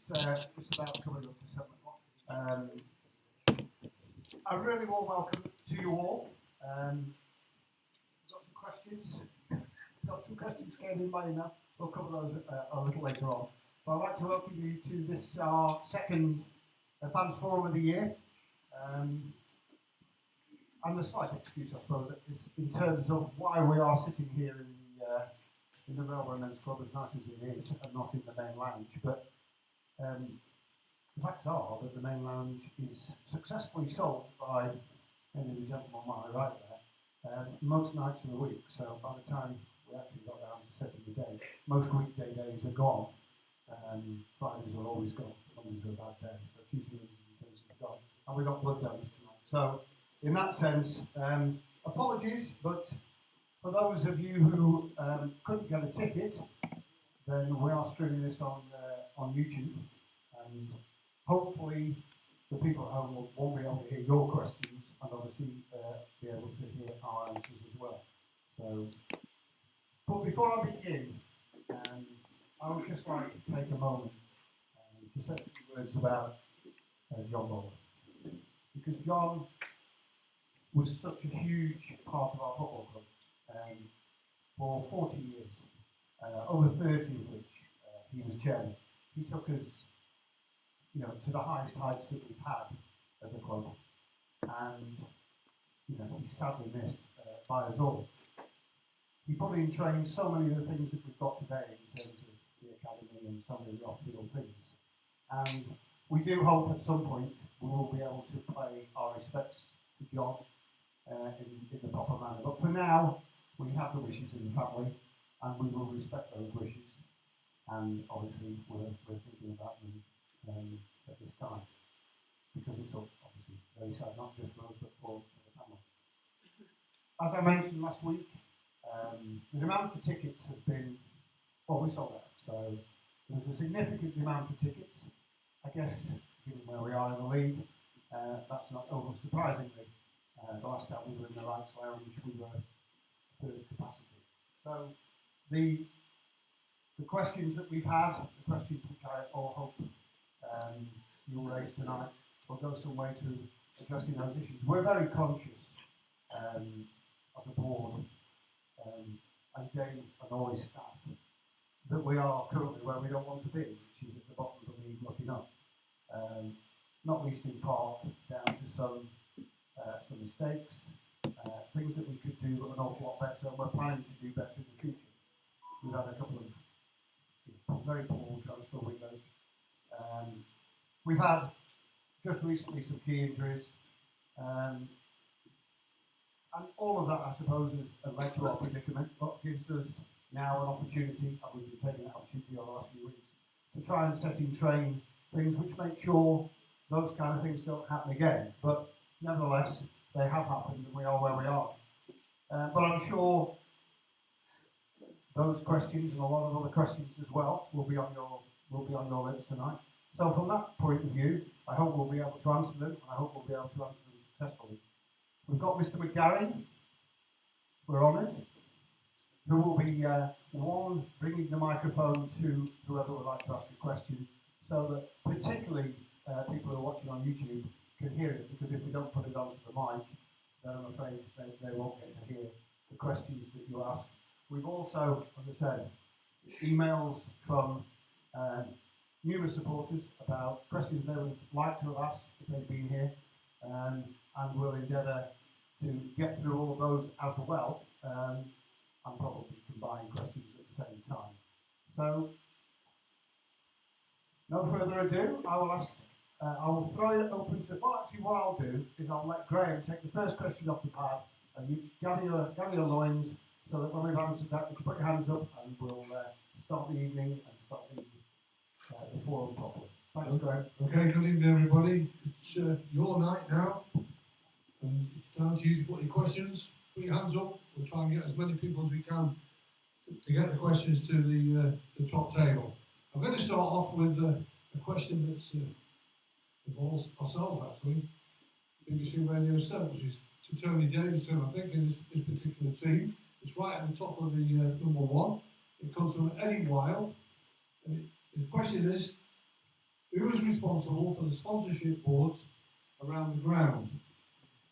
Just about coming up to 7 o'clock. A really warm welcome to you all. Got some questions. Got some questions came in by email. We'll cover those a little later on. But I'd like to welcome you to this our second Fans Forum of the year. And the slight excuse, I suppose, is in terms of why we are sitting here in the Railway Men's Club, as nice as it is, and not in the main lounge. But the facts are that the main lounge is successfully sold by any of the gentlemen on my right there most nights of the week. So by the time we actually got down to setting the day, most weekday days are gone. Fridays are always gone. Mondays are a bad day. So Tuesday, Wednesday, and Thursday are gone. And we got blood damage tonight. So in that sense, apologies, but for those of you who couldn't get a ticket, then we are streaming this on YouTube, and hopefully the people at home will be able to hear your questions and obviously be able to hear our answers as well. So, but before I begin, I would just like to take a moment to say a few words about John Bowler, because John was such a huge part of our football club for 40 years, over 30 of which he was chairman. He took us, to the highest heights that we've had as a club, and he's sadly missed by us all. He put in train so many of the things that we've got today in terms of the academy and some of the off-field things, and we do hope at some point we will be able to pay our respects to John in the proper manner. But for now, we have the wishes in the family, and we will respect those wishes. And obviously, we're thinking about them at this time, because it's obviously very sad, not just for us, but for the family. As I mentioned last week, the demand for tickets has been, we sold out. So there's a significant demand for tickets. I guess, given where we are in the league, that's not over surprisingly. The last time we were in the Lights Lounge, we were third capacity. So the questions that we've had, the questions which I all hope you'll raise tonight, will go some way to addressing those issues. We're very conscious as a board, and Dave and all his staff, that we are currently where we don't want to be, which is at the bottom of the league looking up. Not least in part down to some mistakes, things that we could do an awful lot better, and we're planning to do better in the future. We've had a couple of very poor transfer windows. We've had just recently some key injuries, and all of that, I suppose, has led to our predicament, but gives us now an opportunity, and we've been taking that opportunity over the last few weeks, to try and set in train things which make sure those kind of things don't happen again. But nevertheless, they have happened, and we are where we are. But I'm sure those questions and a lot of other questions as well will be on your lips tonight. So from that point of view, I hope we'll be able to answer them, and I hope we'll be able to answer them successfully. We've got Mr. McGarry, we're honoured, who will be bringing the microphone to whoever would like to ask a question, so that particularly people who are watching on YouTube can hear it, because if we don't put it onto the mic, then I'm afraid they won't get to hear the questions that you ask. We've also, as I said, emails from numerous supporters about questions they would like to have asked if they'd been here, and we'll endeavour to get through all of those as well, and probably combine questions at the same time. So, no further ado, I will throw it open to, actually what I'll do is I'll let Graham take the first question off the pad, and you gather your loins, so that when we've answered that, you can put your hands up, and we'll start the evening and start the forum properly. Thanks, Graham. Okay, good evening, everybody. It's your night now, and it's time to you to put your questions, put your hands up. We'll try and get as many people as we can to get the questions to the top table. I'm going to start off with a question that's involves ourselves, actually. BBC Radio 7, which is to Tony Davis, I think, in this particular team. It's right at the top of the number one. It comes from Eddie Weil. And the question is, who is responsible for the sponsorship boards around the ground?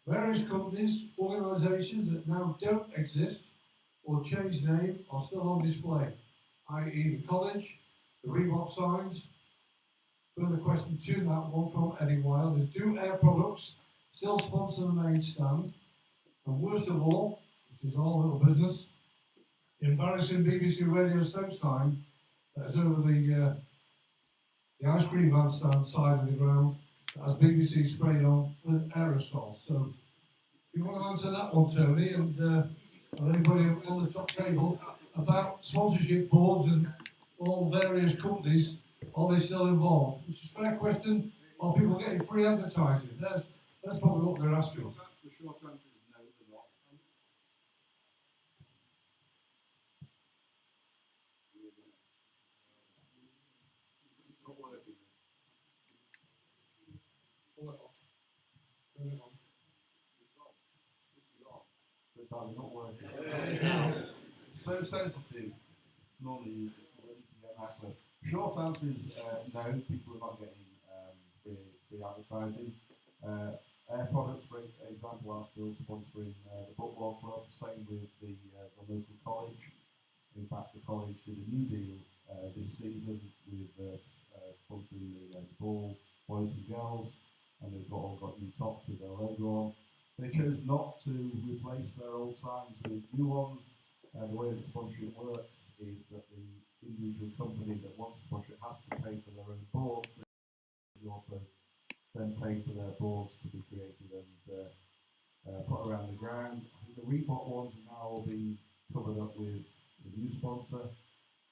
Various companies, organisations that now don't exist or changed name are still on display, i.e. the college, the Reebok signs. Further question to that one from Eddie Wild is, do Air Products still sponsor the main stand? And worst of all, which is our little business, the embarrassing BBC Radio Stoke sign that is over the ice cream van stand side of the ground that has BBC sprayed on with aerosol. So if you want to answer that one, Tony, and anybody on the top table about sponsorship boards and all various companies, are they still involved? Which is a fair question. Are people getting free advertising? That's probably what they're asking. The short answer is no, they're not. It's not working. Pull it off. Turn it on. It's either not working. It's so sensitive. Normally, you ready to get that clip. Short answer is no, people are not getting free advertising. Air Products, for example, are still sponsoring the football club, same with the local college. In fact, the college did a new deal this season with sponsoring the ball, boys and girls, and they've all got new tops with their logo on. They chose not to replace their old signs with new ones. The way the sponsorship works is that the individual company that wants to sponsor it has to pay for their own boards. They also then pay for their boards to be created and put around the ground. I think the Reebok ones are now all being covered up with the new sponsor.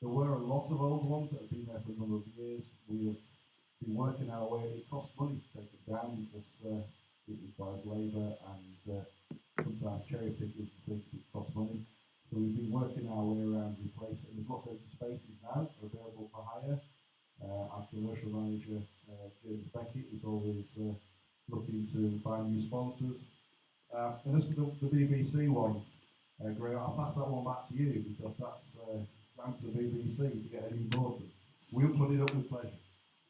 There were a lot of old ones that have been there for a number of years. We have been working our way. It costs money to take them down because it requires labour and sometimes cherry pickers think it costs money. So we've been working our way around replacing. There's lots of spaces now available for hire. Our commercial manager, James Beckett, is always looking to find new sponsors. And as for the BBC one, Graham, I'll pass that one back to you because that's down to the BBC to get a new board. We'll put it up with pleasure.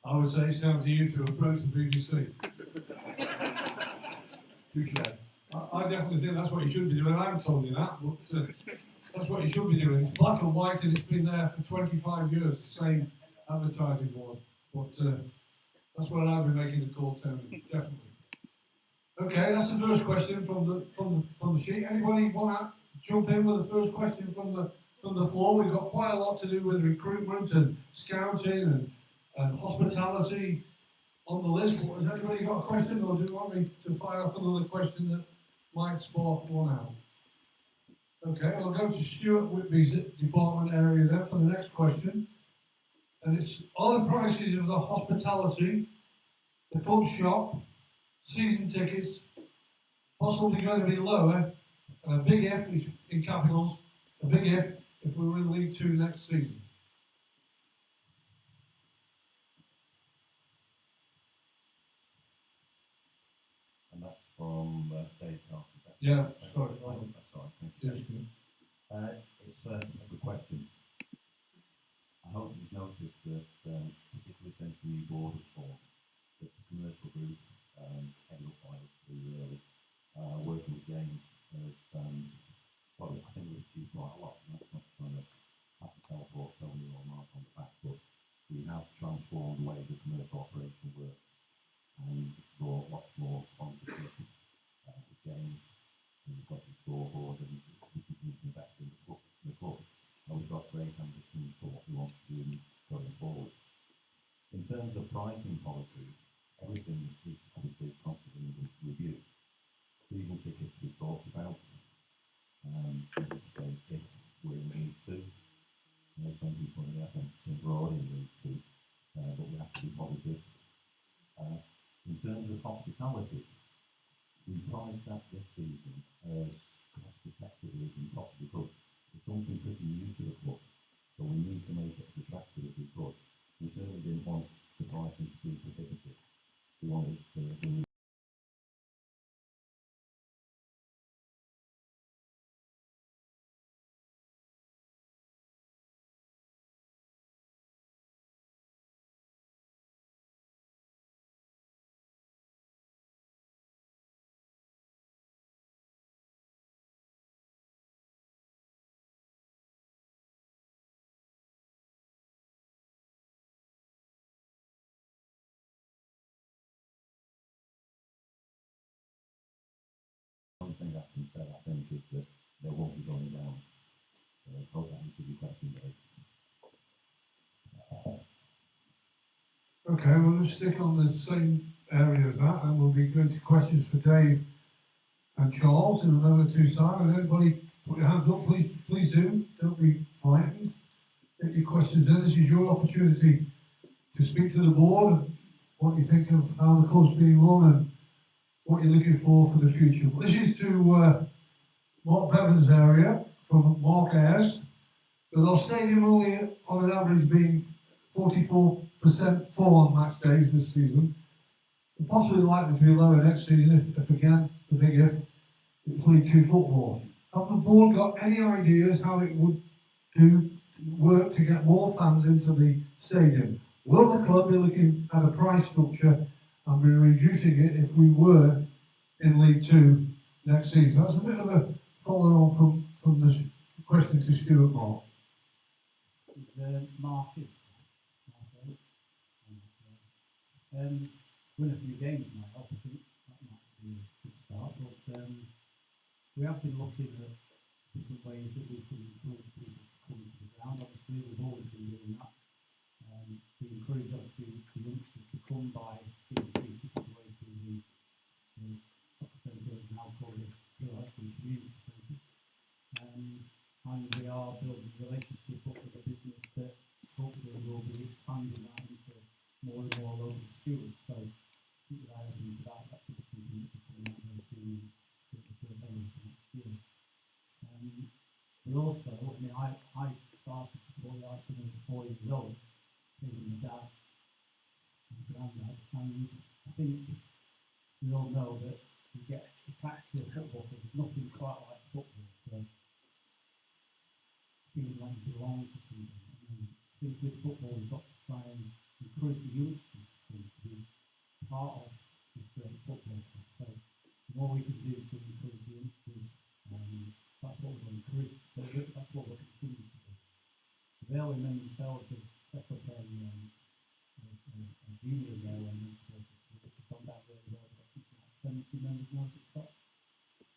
I would say it's down to you to approach the BBC. Touche. I definitely think that's what you should be doing. I haven't told you that, but that's what you should be doing. It's black and white and it's been there for 25 years, the same advertising board. But that's what I'll be making the call, Tony, definitely. Okay, that's the first question from the sheet. Anybody want to jump in with the first question from the floor? We've got quite a lot to do with recruitment and scouting and hospitality on the list. Has anybody got a question, or do you want me to fire off another question that might spark one out? Okay, I'll go to Stuart Whitby's department area there for the next question. And it's, are the prices of the hospitality, the pub shop, season tickets, possibly going to be lower, and a big if, in capitals, a big if we were in League Two next season? And that's from Dave Carter. Yeah, sorry. That's all right, thank you. Yes, It's a good question. I hope you've noticed that, particularly since the new board was formed, that the commercial group, headed up by us really, working with James, well, I think we've achieved quite a lot, and that's not trying to have to tell Tony or Mark on the back, but we have transformed the way the commercial operation works and brought lots more sponsorship with James, and we've got the scoreboard and we continue to invest in the club. And we've got great ambitions for what we want to do going forward. In terms of pricing policy, everything is obviously constantly under review. Season tickets we've talked about. If we're in League Two, some people in the FM think we're already in League Two, but we have to be positive. In terms of hospitality, we priced that this season as cost effectively as we possibly could. It's something pretty new to the club, so we need to make it as attractive as we could. We certainly didn't want the pricing to be prohibitive. We wanted to thing that's been said, I think, is that there won't be going down. Hope that answers your question, Dave. Okay, we'll just stick on the same area as that, and we'll be going to questions for Dave and Charles in a moment or two time. And anybody put your hands up, please do. Don't be frightened. Get your questions in. This is your opportunity to speak to the board and what you think of how the club's being run and what you're looking for the future. But this is to Mark Bevan's area from Mark Ayres. With our stadium only on an average being 44% full on match days this season, and possibly likely to be lower next season if again, the big if, it's League Two football. Have the board got any ideas how it would work to get more fans into the stadium? Will the club be looking at a price structure and be reducing it if we were in League Two next season? That's a bit of a follow on from the question to Stuart Mark. Market. Win a few games might help, I think. That might be a good start. But we have been looking at different ways that we can encourage people to come to the ground. Obviously, we've always been doing that. We encourage, obviously, the youngsters to come by getting free tickets away to the soccer centre, as now called the Crewe Alexandra Community Centre. And we are building a relationship up with a business that hopefully will be expanding that into more and more local students. So keep your eye open for that. That should be something that will come out very soon and get the first element for next year. But also, I mean, I started to support the arts when I was 4 years old, with my dad and granddad, and I think we all know that you get attached to a football club. There's nothing quite like football. So feeling like you belong to something. And I think with football, we've got to try and encourage the youngsters to be part of this great football club. So the more we can do to encourage the youngsters, that's what we're encouraged. That's what we're continuing to do. The Railway men themselves have set up a junior railway men sport. It's gone down really well. I think it's like 70 members now at Scott.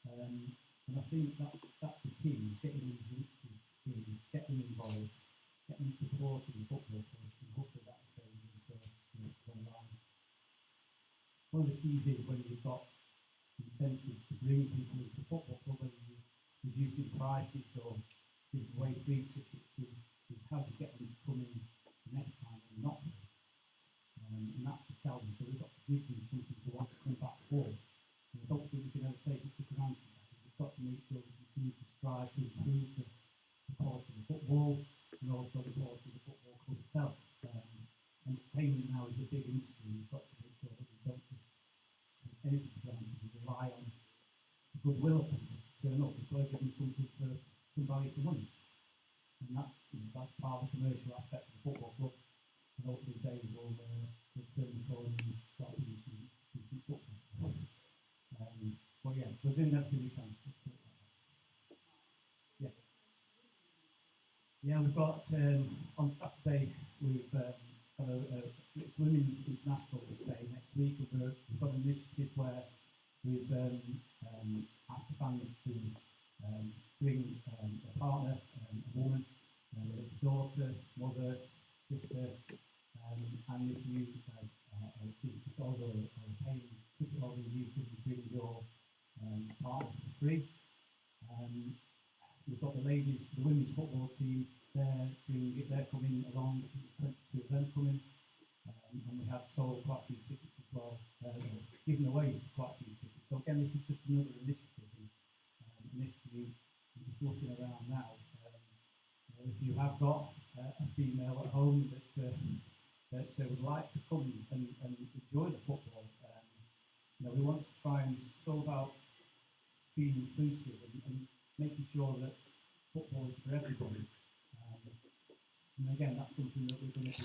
And I think that's the key, getting these youngsters in, get them involved, get them supporting the football club, and hopefully that will change into online. One of the keys is when you've got incentives to bring people into the football club, whether you're reducing prices or giving away free tickets, is how to get them to come in the next time and not play. And that's the challenge. So we've got to give them something to want to come back for. And I don't think we can ever take it for granted. We've got to make sure we continue to strive to improve the quality of the football and also the quality of the football club itself. Entertainment now is a big industry. We've got to make sure that we don't just take anything for granted and rely on the goodwill of people to turn up. We've got to give them something for some value for money. And that's part of the commercial aspect of the football club. And hopefully Dave will turn the corner and start producing football clubs. But yeah, we're doing everything we can. Yeah, we've got on Saturday we've got it's Women's International Day next week. We've got an initiative where we've asked the fans to bring a partner, a woman, a daughter, mother, sister, and if you see a ticket holder or a paying ticket holder, you can bring your partner for free. We've got the women's football team. They're coming along. There's 22 of them coming, and we have sold quite a few tickets as well. Given away quite a few tickets. So again, this is just another initiative. And if you're just looking around now, if you have got a female at home that would like to come and enjoy the football, we want to try and. It's all about being inclusive and making sure that football is for everybody. And again, that's something that we're going to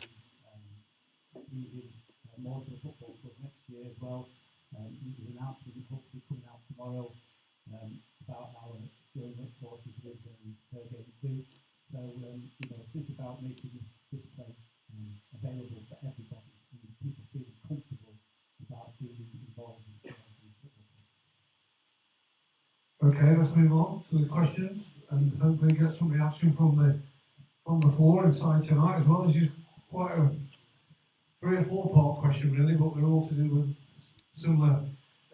be using more to the football club next year as well. There's an announcement hopefully coming out tomorrow about our joint forces with their game too. So it is about making this place available for everybody and people feeling comfortable about being involved in the football club. let's move on to the questions and hopefully get some reaction from the floor inside tonight as well. This is quite a 3 or 4 part question really, but they're all to do with similar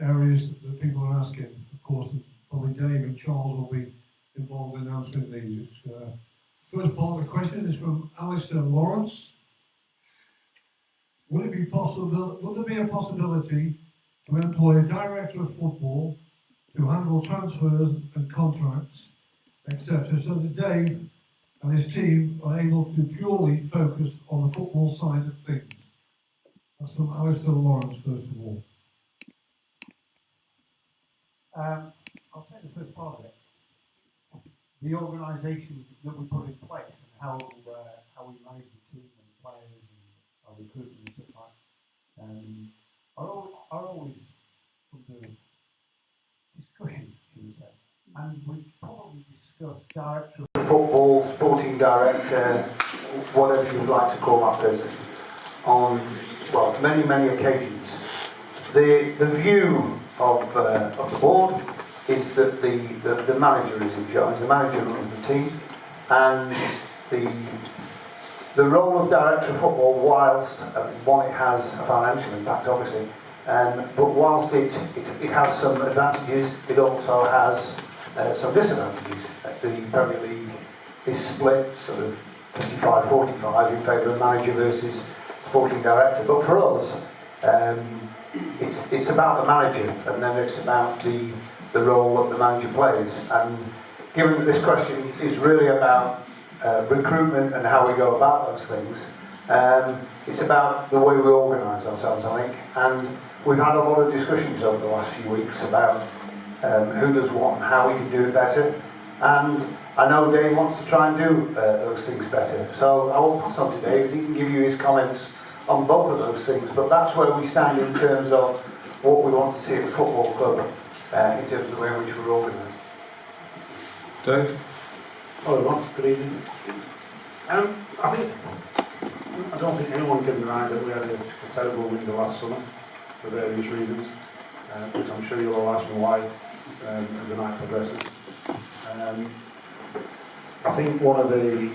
areas that people are asking. Of course, probably Dave and Charles will be involved in answering these. First part of the question is from Alistair Lawrence. Would there be a possibility to employ a director of football to handle transfers and contracts, etc., so that Dave and his team are able to purely focus on the football side of things? That's from Alistair Lawrence, first of all. I'll say the first part of it. The organisation that we put in place and how we manage the team and the players and our recruitment and stuff like are always under discussion, should we say. And we probably discuss director of football, sporting director, whatever you'd like to call that person, on many, many occasions. The view of the board is that the manager is in charge. The manager runs the teams, and the role of director of football, whilst one, it has a financial impact, obviously, but whilst it has some advantages, it also has some disadvantages. The Premier League is split sort of 55-45 in favour of manager versus sporting director. But for us, it's about the manager, and then it's about the role that the manager plays. And given that this question is really about recruitment and how we go about those things, it's about the way we organise ourselves, I think. And we've had a lot of discussions over the last few weeks about who does what and how we can do it better. And I know Dave wants to try and do those things better. So I will pass on to Dave. He can give you his comments on both of those things. But that's where we stand in terms of what we want to see at the football club in terms of the way in which we're organised. Dave? Hello everyone, good evening. I don't think anyone can deny that we had a terrible winter last summer for various reasons, which I'm sure you'll all ask me why as the night progresses. I think one of the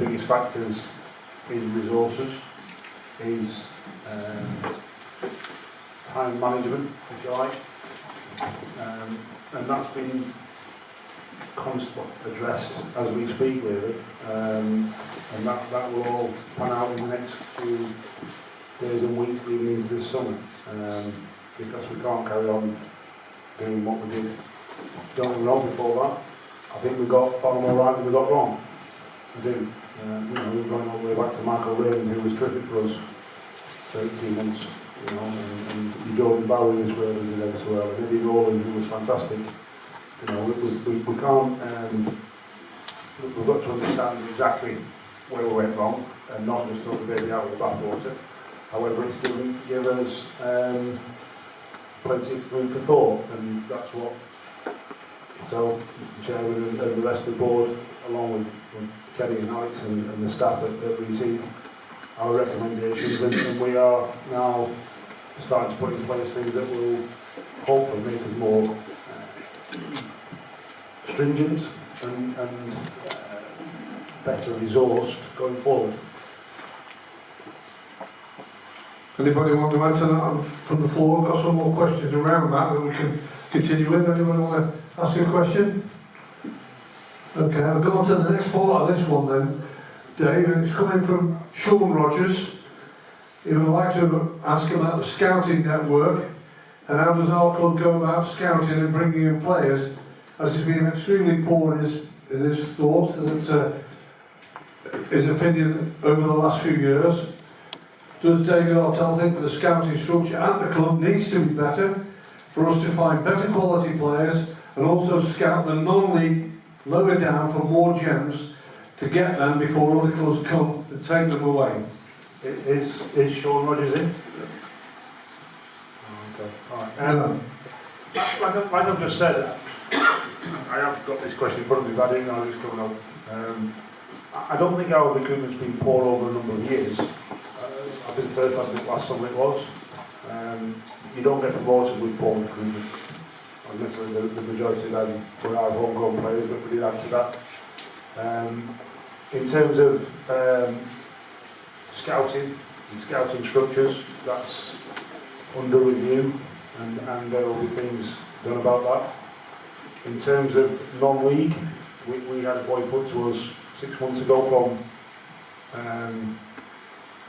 biggest factors in resources is time management, if you like, and that's been constantly addressed as we speak, really, and that will all pan out in the next few days and weeks leading into this summer, because we can't carry on doing what we did going wrong before that. I think we got far more right than we got wrong. I do. We're going all the way back to Michael Ravens, who was terrific for us for 18 months, and Jordan Bowery was where we did as well, and Eddie Rowland, who was fantastic. We can't, we've got to understand exactly where we went wrong and not just throw the baby out with the bathwater. However, it's given us plenty of food for thought, and that's what, so Mr. Chairman and the rest of the board, along with Kenny and Alex and the staff that received our recommendations, and we are now starting to put in place things that will hopefully make us more stringent and better resourced going forward. Anybody want to answer that from the floor? We've got some more questions around that we can continue with. Anyone want to ask a question? Okay, I'll go on to the next part of this one then, Dave, and it's coming from Sean Rogers. He would like to ask about the scouting network and how does our club go about scouting and bringing in players, as he's been extremely poor in his thoughts and his opinion over the last few years. Does David Artell think that the scouting structure at the club needs to be better for us to find better quality players and also scout the non-league lower down for more gems to get them before other clubs come and take them away? Is Sean Rogers in? Okay, alright. Like I've just said, I have got this question in front of me, but I didn't know it was coming up. I don't think our recruitment's been poor over a number of years. I think last summer it was. You don't get promoted with poor recruitment. admittedly the majority of them were our homegrown players, but we did add to that. In terms of scouting and scouting structures, that's under review, and there will be things done about that. In terms of non-league, we had a boy put to us 6 months ago from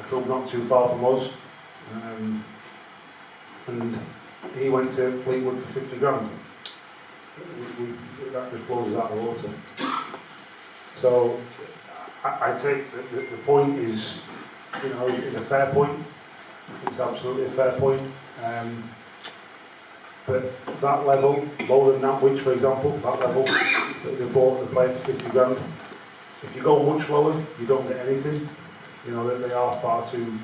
a club not too far from us, and he went to Fleetwood for 50 grand. That just blows us out of the water. So I take the point is, you know, is a fair point. It's absolutely a fair point. But that level, lower than Nantwich, for example, that level that they bought the player for 50 grand. If you go much lower, you don't get anything. You know, they are far too,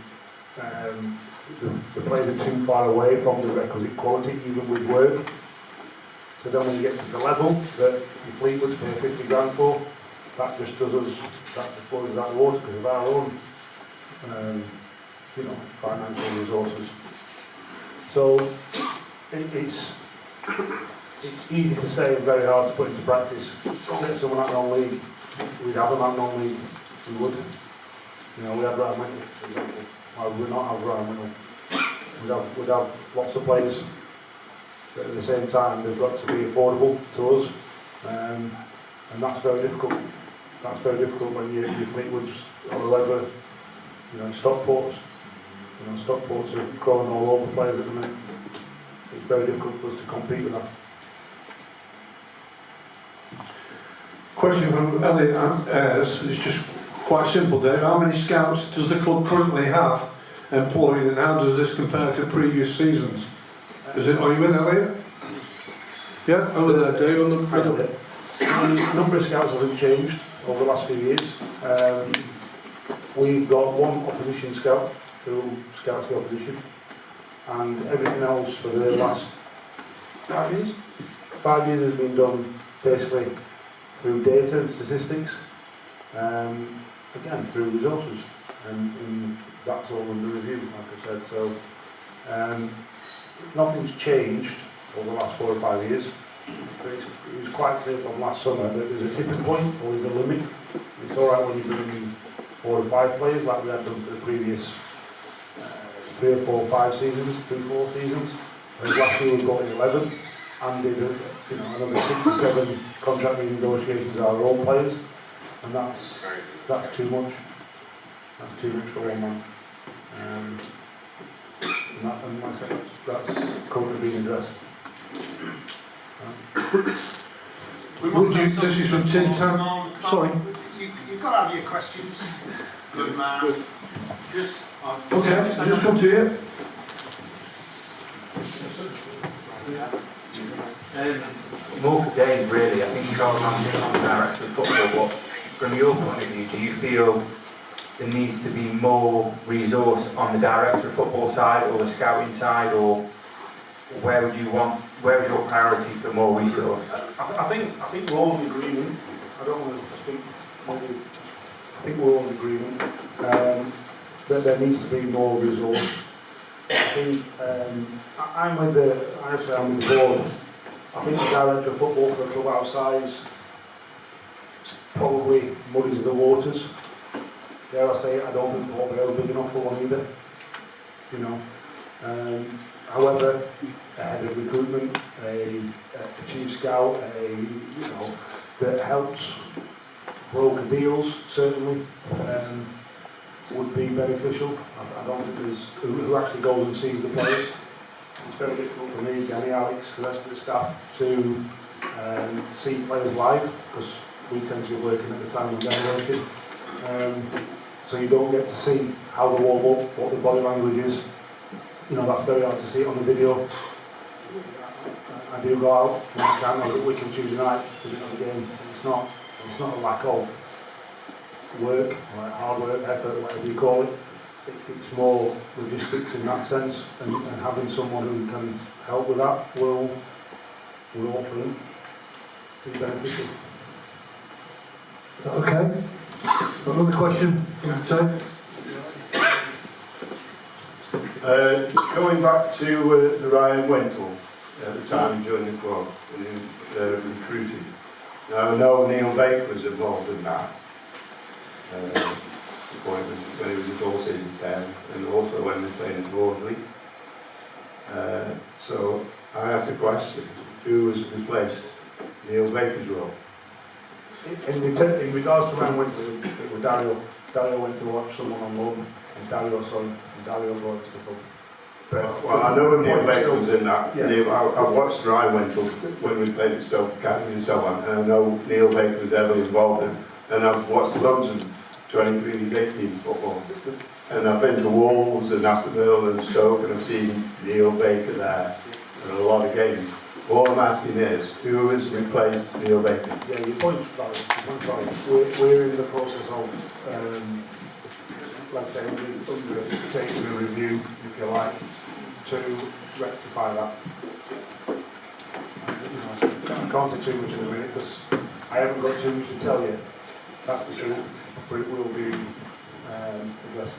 the players are too far away from the requisite quality, even with work. So then when you get to the level that the Fleetwoods pay 50 grand for, that just does us, that just blows us out of the water because of our own, you know, financial resources. So it's easy to say and very hard to put into practice. Go get someone at non-league. We'd have them at non-league. We would. You know, we had Ryan Whittle, for example. Well, we would not have Ryan Whittle. We'd have lots of players, but at the same time, they've got to be affordable to us, and that's very difficult. That's very difficult when your Fleetwoods or whoever, you know, Stockports. You know, Stockports are crawling all over players at the minute. It's very difficult for us to compete with that. Question from Elliot Ayres, it's just quite simple, Dave. How many scouts does the club currently have employed, and how does this compare to previous seasons? Is it, are you with Elliot? Yeah, over there, Dave, on the middle. The number of scouts hasn't changed over the last few years. We've got one opposition scout who scouts the opposition, and everything else for the last 5 years. 5 years has been done basically through data and statistics, again through resources, and that's all under review, like I said. So nothing's changed over the last 4 or 5 years. But it was quite clear from last summer that there's a tipping point or there's a limit. It's all right when you bring in 4 or 5 players like we had done for the previous 3 or 4 or 5 seasons, 3 or 4 seasons. And last year we got in 11 and did another 6 or 7 contract renegotiations with our own players, and that's too much. That's too much for one man. And like I said, that's currently being addressed. This is from Tin Tan. Sorry. You've got to have your questions. Good man. Okay, I'll just come to you. More for Dave, really. I think Charles answered on the director of football, but from your point of view, do you feel there needs to be more resource on the director of football side or the scouting side, or where's your priority for more resource? I think we're all in agreement. I don't want to speak, maybe, I think we're all in agreement that there needs to be more resource. I think I'm with the board. I think the director of football for a club our size probably muddies the waters. Dare I say it, I don't think Port Vale's big enough for one either. You know. However, a head of recruitment, a chief scout, that helps broker deals certainly would be beneficial. I don't think there's who actually goes and sees the players. It's very difficult for me, Danny, Alex, the rest of the staff to see players live because we tend to be working at the time of generation. So you don't get to see how they warm up, what the body language is. You know, that's very hard to see on the video. I do go out when I can, or we can Tuesday night to do another game. It's not a lack of work, or hard work, effort, whatever you call it. It's more logistics in that sense, and having someone who can help with that will hopefully be beneficial. Okay. Another question? Going back to the Ryan Wintle, at the time he joined the club and he recruited. Now I know Neil Baker was involved in that appointment when he was at all season 10 and also when he was playing in Broadley. So I asked the question, who was replaced Neil Baker's role? In regards to when I went to Dario went to watch someone on loan, and Dario brought us the club. Well, I know Neil Baker was in that. Yeah. Neil, I watched Ryan went up when we played at Stoke Academy and so on, and I know Neil Baker was heavily involved in, and I've watched loads of 23s, 18 football, and I've been to Wolves and Aston Villa and Stoke, and I've seen Neil Baker there, and a lot of games. All I'm asking is, who has replaced Neil Baker? Yeah, your point's valid. We're in the process of, like I say, undertaking a review, if you like, to rectify that. I can't say too much in a minute because I haven't got too much to tell you. That's the truth, but it will be addressed.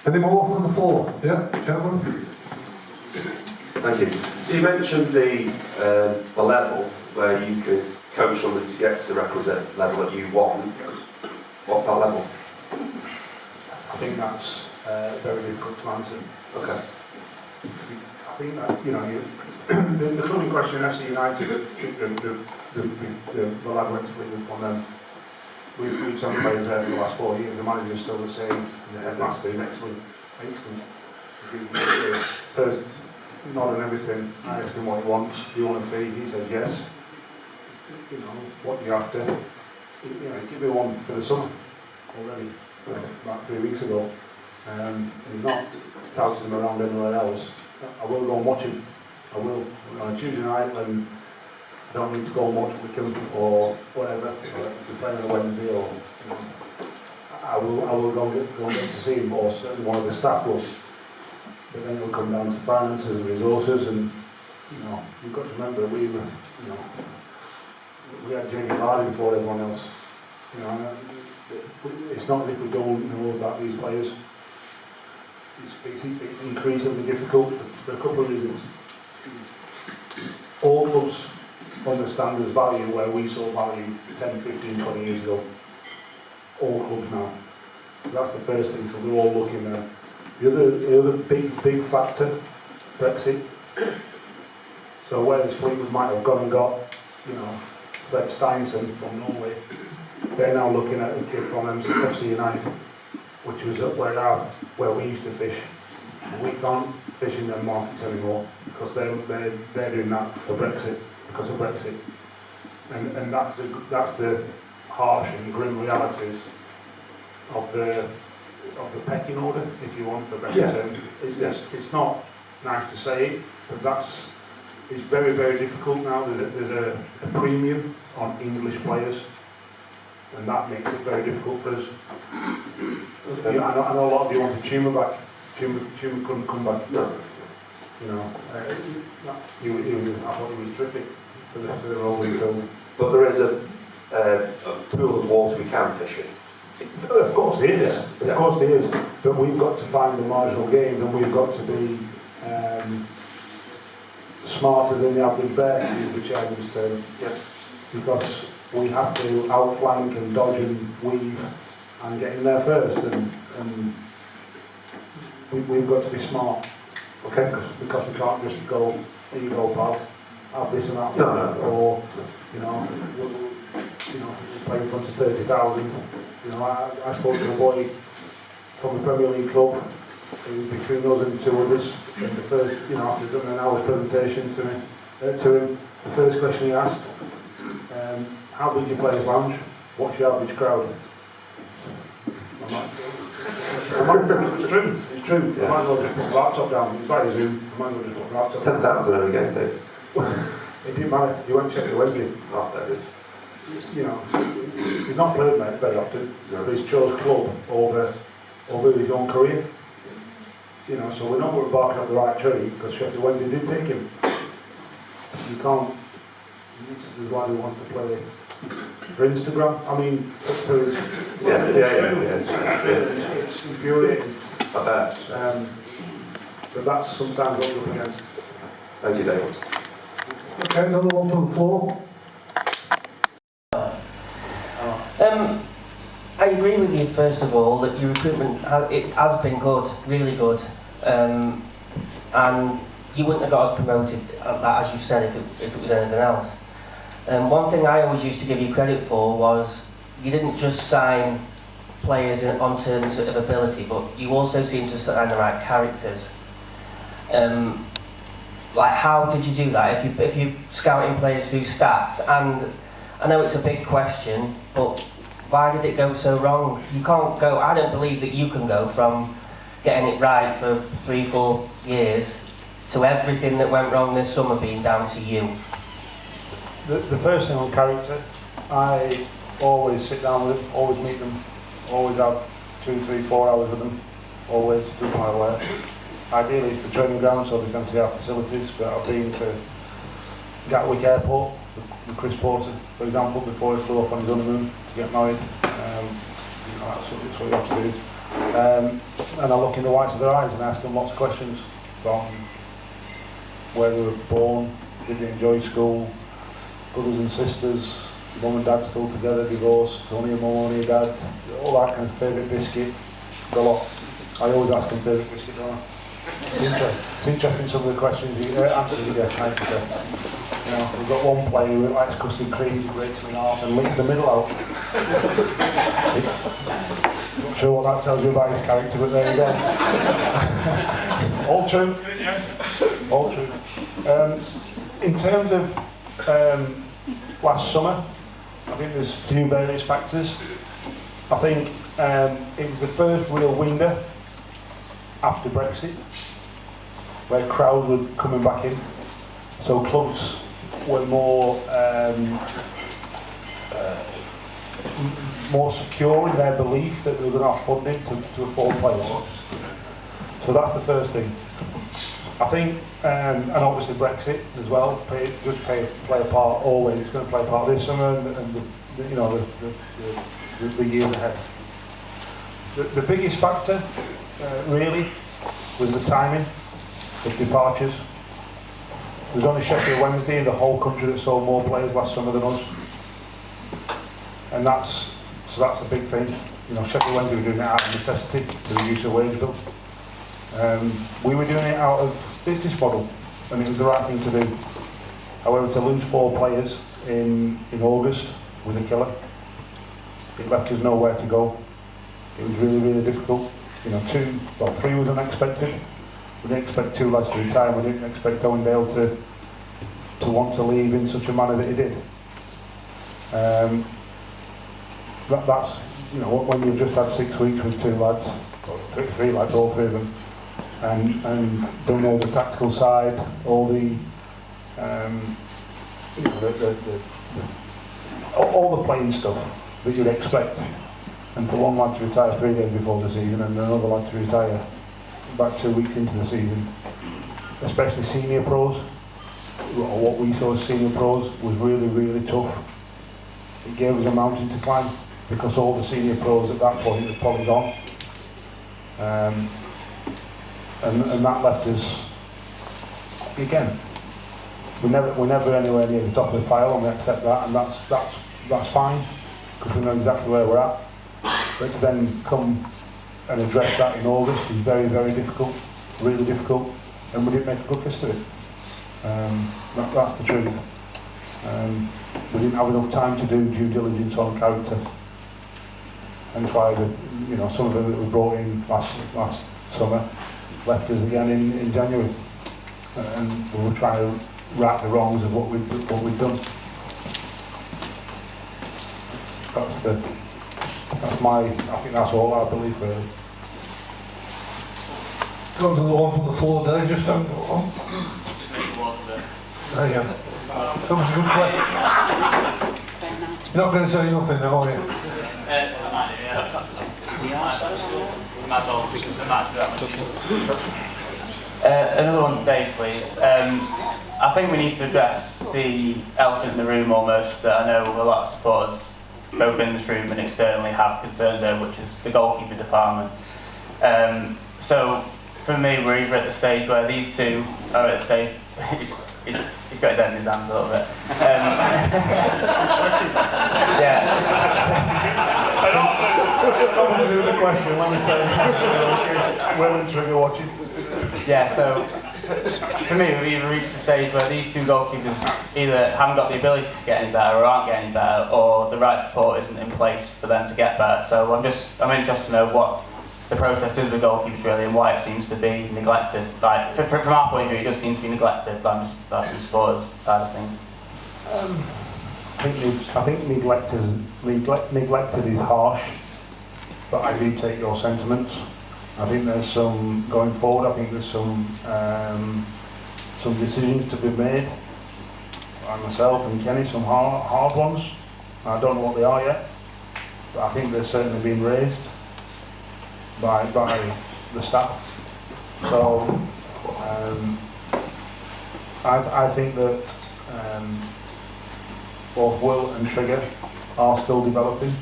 Any more from the floor? Yeah, gentlemen? Thank you. So you mentioned the level where you could coach somebody to get to the requisite level that you want. What's that level? I think that's very difficult to answer. Okay. I think that, the running question in FC United, the lad went to Fleetwood from them. We've sent players there for the last 4 years. The manager's still the same. The headmaster is excellent. First, not on everything. I asked him what he wants. Do you want a fee? He said yes. What do you have to? Give me one for the summer already, about 3 weeks ago. He's not touting him around anywhere else. I will go and watch him. I will. On a Tuesday night when I don't need to go and watch Wickham or whatever, or if we're playing on a Wednesday, or I will go and get to see him, or certainly one of the staff will. But then it'll come down to finances and resources, and you've got to remember we had Jamie Harding before everyone else. It's not as if we don't know about these players. It's increasingly difficult for a couple of reasons. All clubs understand there's value where we saw value 10, 15, 20 years ago. All clubs now. So that's the first thing, so we're all looking there. The other big factor, Brexit. So whereas Fleetwood might have gone and got, Fred Steinson from Norway, they're now looking at a kid from FC United, which was up where we used to fish. We can't fish in their markets anymore because they're doing that for Brexit, because of Brexit, and that's the harsh and grim realities of the pecking order, if you want, for better term. It's not nice to say it, but it's very, very difficult now. There's a premium on English players, and that makes it very difficult for us. I know a lot of you wanted Chuma back. Chuma couldn't come back. No. I thought he was terrific for the role he filled. But there is a pool of water we can fish in. Of course there is. Of course there is. But we've got to find the marginal gains, and we've got to be smarter than the average bear, to use the Chinese term. Because we have to outflank and dodge and weave and get in there first, and we've got to be smart. Okay, because we can't just go, here you go, pal, have this and that, or play in front of 30,000. I spoke to a boy from a Premier League club, between us and two others, and the first, after done an hour's presentation to him, the first question he asked, how big your players' lounge? What's your average crowd? It's true. I might as well just put the laptop down. It's like Zoom. I might as well just put the laptop down. 10,000 every game, Dave. It didn't matter. You went to Sheffield Wednesday. He's not played very often, but he's chose club over his own career. So we're not barking up the right tree because Sheffield Wednesday did take him. You can't. This is why we want to play for Instagram. I mean, for his, it's infuriating. I bet. But that's sometimes what we're up against. Thank you, David. Okay, another one from the floor. I agree with you, first of all, that your recruitment it has been good, really good, and you wouldn't have got us promoted, as you said, if it was anything else. One thing I always used to give you credit for was you didn't just sign players on terms of ability, but you also seemed to sign the right characters. Like, how did you do that? If you're scouting players through stats, and I know it's a big question, but why did it go so wrong? You can't go, I don't believe that you can go from getting it right for 3-4 years to everything that went wrong this summer being down to you. The first thing on character, I always sit down with them, always meet them, always have 2, 3, 4 hours with them, always, doesn't matter where. Ideally it's the training ground so they can see our facilities, but I've been to Gatwick Airport with Chris Porter, for example, before he flew off on his honeymoon to get married. That's what you have to do. And I look in the whites of their eyes and ask them lots of questions, from where they were born, did they enjoy school, brothers and sisters, mum and dad still together, divorced, only a mum, only a dad, all that kind of favourite biscuit, a lot. I always ask them favourite biscuit, don't I? It's interesting some of the questions you answer, you get 90%. You know, we've got one player who likes custard cream, he breaks them in half and licks the middle out. Not sure what that tells you about his character, but there you go. All true. All true. In terms of last summer, I think there's a few various factors. I think it was the first real window after Brexit, where crowds were coming back in. So clubs were more secure in their belief that they were going to have funding to afford players. So that's the first thing. I think, and obviously Brexit as well, play a part always. It's going to play a part this summer and the years ahead. The biggest factor, really, was the timing of departures. There was only Sheffield Wednesday in the whole country that sold more players last summer than us, and that's a big thing. You know, Sheffield Wednesday were doing it out of necessity to reduce their wage bill. We were doing it out of business model, and it was the right thing to do. However, to lose 4 players in August was a killer. It left us nowhere to go. It was really, really difficult. You know, 3 was unexpected. We didn't expect 2 lads to retire. We didn't expect Owendale to want to leave in such a manner that he did. That's, you know, when you've just had 6 weeks with 2 lads, or 3 lads, all 3 of them, and done all the tactical side, all the all the playing stuff that you'd expect, and for one lad to retire 3 days before the season and another lad to retire about 2 weeks into the season, especially senior pros, or what we saw as senior pros, was really, really tough. It gave us a mountain to climb because all the senior pros at that point had probably gone, and that left us again. We're never anywhere near the top of the pile, and we accept that, and that's fine because we know exactly where we're at. But to then come and address that in August is very, very difficult, really difficult, and we didn't make a good fist of it. That's the truth. We didn't have enough time to do due diligence on character, and why some of them that we brought in last summer left us again in January, and we were trying to right the wrongs of what we've done. I think that's all our belief really. Go to the one from the floor there, just don't go on. There you go. That was a good play. You're not going to say nothing now, are you? Another one today, please. I think we need to address the elephant in the room almost that I know a lot of supporters, both in this room and externally, have concerns over, which is the goalkeeper department. So for me, we're either at the stage where these two are at the stage. He's got his head in his hands a little bit. Yeah. Nothing to do with the question, let me say. Will and Trigger watching. Yeah, so for me, we've either reached the stage where these two goalkeepers either haven't got the ability to get any better or aren't getting any better, or the right support isn't in place for them to get better. So I'm interested to know what the process is with goalkeepers really, and why it seems to be neglected. Like from our point of view, it does seem to be neglected, but I'm just like the supporters side of things. I think neglected is harsh, but I do take your sentiments. I think there's some, going forward, I think there's some decisions to be made by myself and Kenny, some hard ones. I don't know what they are yet, but I think they're certainly being raised by the staff. So I think that both Will and Trigger are still developing.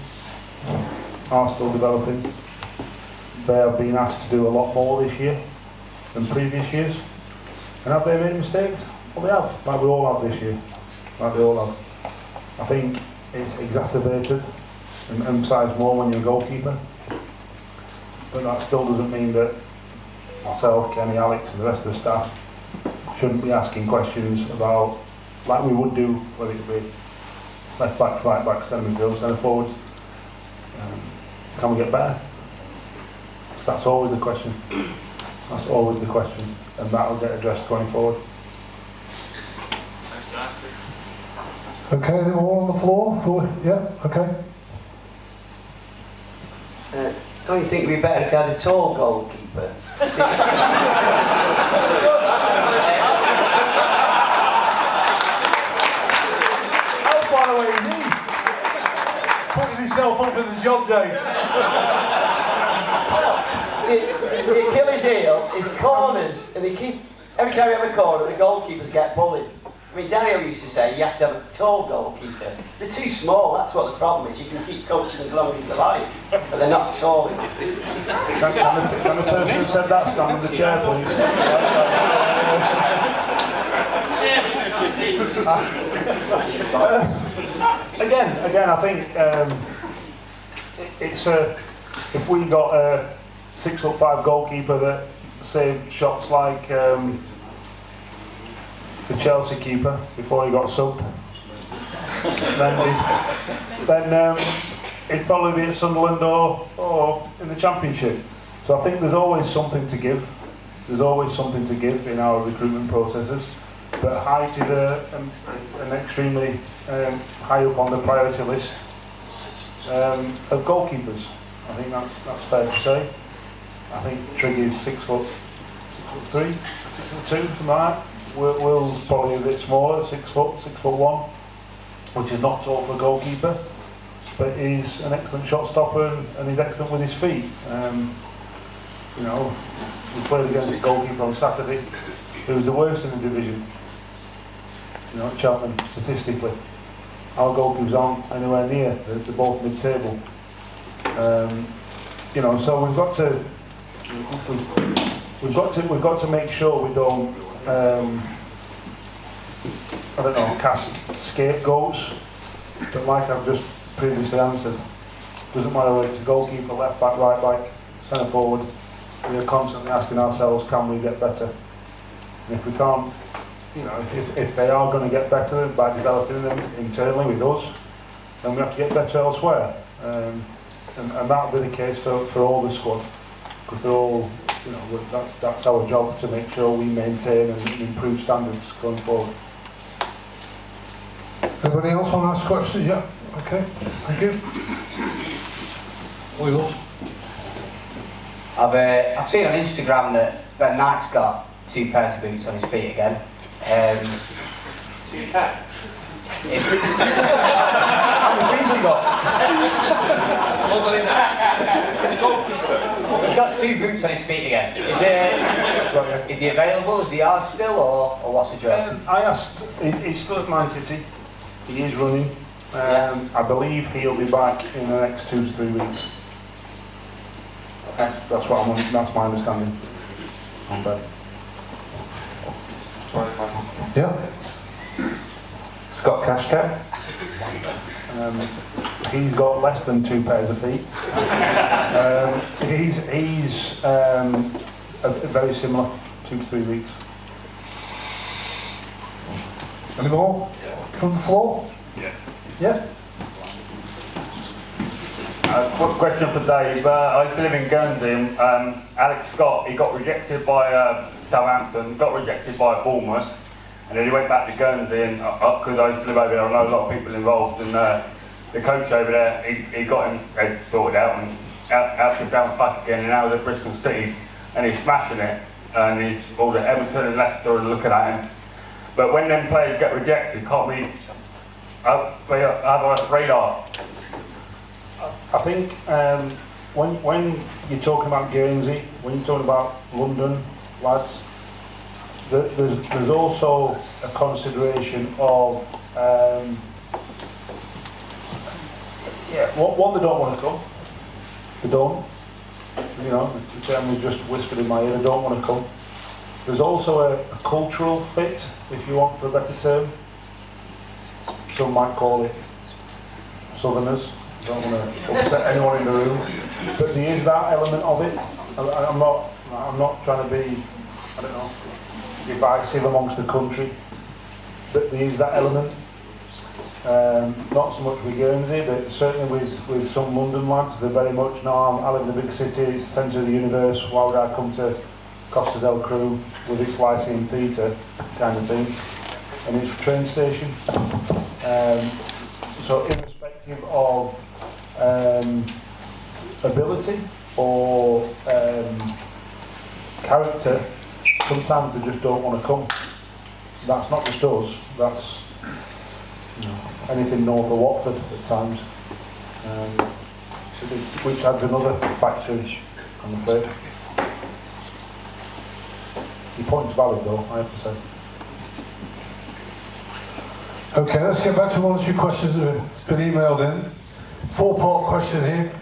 They have been asked to do a lot more this year than previous years. And have they made mistakes? Well, they have, like we all have this year. Like they all have. I think it's exacerbated and emphasised more when you're a goalkeeper. But that still doesn't mean that myself, Kenny, Alex and the rest of the staff shouldn't be asking questions about, like we would do, whether it be left back, right back, centre midfield, centre forwards. Can we get better? So that's always the question. That's always the question, and that will get addressed going forward. Okay, they were all on the floor? Okay. Don't you think it'd be better if you had a tall goalkeeper? How far away is he? Putting himself up in the job, Dave. The Achilles heel is corners, and they keep, every time you have a corner, the goalkeepers get bullied. I mean, Daniel used to say you have to have a tall goalkeeper. They're too small, that's what the problem is. You can keep coaching as long as you like, but they're not tall enough. Can the person who said that stand in the chair, please? Again, I think it's if we got a 6'5" goalkeeper that saved shots like the Chelsea keeper before he got subbed, then he'd probably be at Sunderland or in the Championship. So I think there's always something to give. There's always something to give in our recruitment processes. But height is an extremely high up on the priority list of goalkeepers. I think that's fair to say. I think Trigger's 6'3", 6'2", something like that. Will's probably a bit smaller, 6 foot, 6'1", which is not tall for a goalkeeper, but he's an excellent shot stopper and he's excellent with his feet. You know, we played against a goalkeeper on Saturday who was the worst in the division. You know, at Cheltenham, statistically. Our goalkeepers aren't anywhere near, they're both mid-table. You know, so we've got to make sure we don't cast scapegoats, but like I've just previously answered, doesn't matter whether it's a goalkeeper, left back, right back, centre forward, we are constantly asking ourselves, can we get better? And if we can't, you know, if they are going to get better by developing them internally with us, then we have to get better elsewhere. And that'll be the case for all the squad, because they're all, you know, that's our job, to make sure we maintain and improve standards going forward. Anybody else want to ask questions? Yeah, okay, thank you. Will. I've seen on Instagram that Nike's got 2 pairs of boots on his feet again. How many feet has he got? He's got 2 boots on his feet again. Is he available? Is he ours still, or what's the job? I asked, he's still at Man City. He is running. I believe he'll be back in the next 2 to 3 weeks. Okay. That's my understanding. on Ben. Yeah. Scott Cashcat. He's got less than 2 pairs of feet. He's very similar, 2 to 3 weeks. Any more? From the floor? Yeah. Yeah. Quick question for Dave. I used to live in Guernsey, and Alex Scott, he got rejected by Southampton, got rejected by Bournemouth, and then he went back to Guernsey, and because I used to live over there, I know a lot of people involved, and the coach over there, he got him sorted out, and out to bounce back again, and now he's at Bristol City, and he's smashing it, and he's all the Everton and Leicester are looking at him. But when them players get rejected, can't we have a radar? I think when you're talking about Guernsey, when you're talking about London lads, there's also a consideration of one, they don't want to come. They don't. You know, the term was just whispered in my ear. They don't want to come. There's also a cultural fit, if you want, for a better term. Some might call it Southerners. I don't want to upset anyone in the room, but there is that element of it. I'm not trying to be, I don't know, divisive amongst the country, but there is that element. Not so much with Guernsey, but certainly with some London lads. They're very much, no, I live in a big city, it's the centre of the universe, why would I come to Costa del Crewe with its Lyceum Theatre kind of thing, and it's a train station. So irrespective of ability or character, sometimes they just don't want to come. That's not just us, that's anything north of Watford at times, which adds another factor, I'm afraid. Your point's valid though, I have to say. Okay, let's get back to one or two questions that have been emailed in. 4-part question here.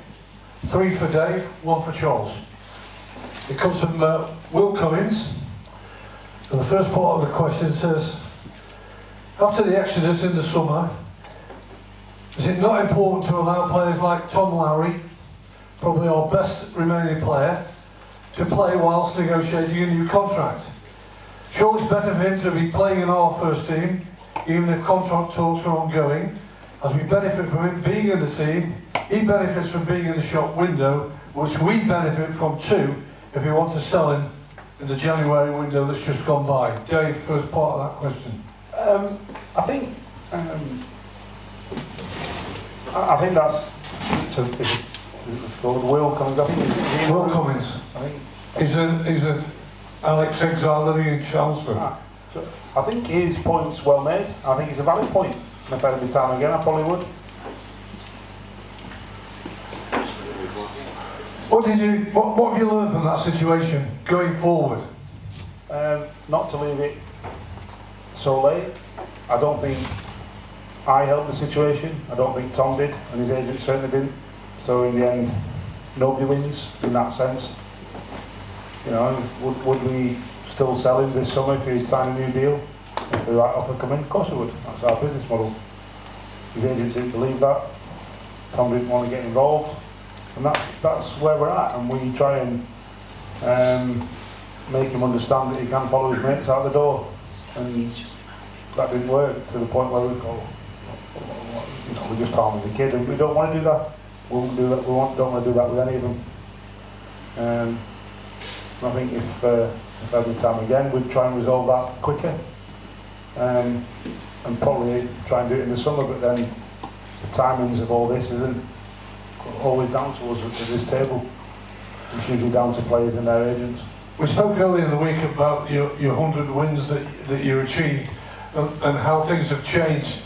3 for Dave, 1 for Charles. It comes from Will Cummins. And the first part of the question says, after the exodus in the summer, is it not important to allow players like Tom Lowry, probably our best remaining player, to play whilst negotiating a new contract? Surely it's better for him to be playing in our first team, even if contract talks are ongoing, as we benefit from him being in the team, he benefits from being in the shop window, which we benefit from too, if we want to sell him in the January window that's just gone by. Dave, first part of that question. I think that's it's called Will Cummins. I think Will Cummins. I think He's an Alex exile living in Chelmsford. So I think his point's well made. I think it's a valid point. And if I had the time again, I probably would. What have you learned from that situation going forward? Not to leave it so late. I don't think I helped the situation. I don't think Tom did, and his agent certainly didn't. So in the end, nobody wins in that sense. You know, would we still sell him this summer if he'd signed a new deal? If the right offer come in? Of course we would. That's our business model. His agent didn't believe that. Tom didn't want to get involved. And that's where we're at, and we try and make him understand that he can follow his mates out the door. And that didn't work to the point where we go, we're just calm with the kid, and we don't want to do that. We won't do that. Don't want to do that with any of them. I think if I had the time again, we'd try and resolve that quicker, and probably try and do it in the summer. But then the timings of all this isn't always down to us at this table. It's usually down to players and their agents. We spoke earlier in the week about your 100 wins that you achieved and how things have changed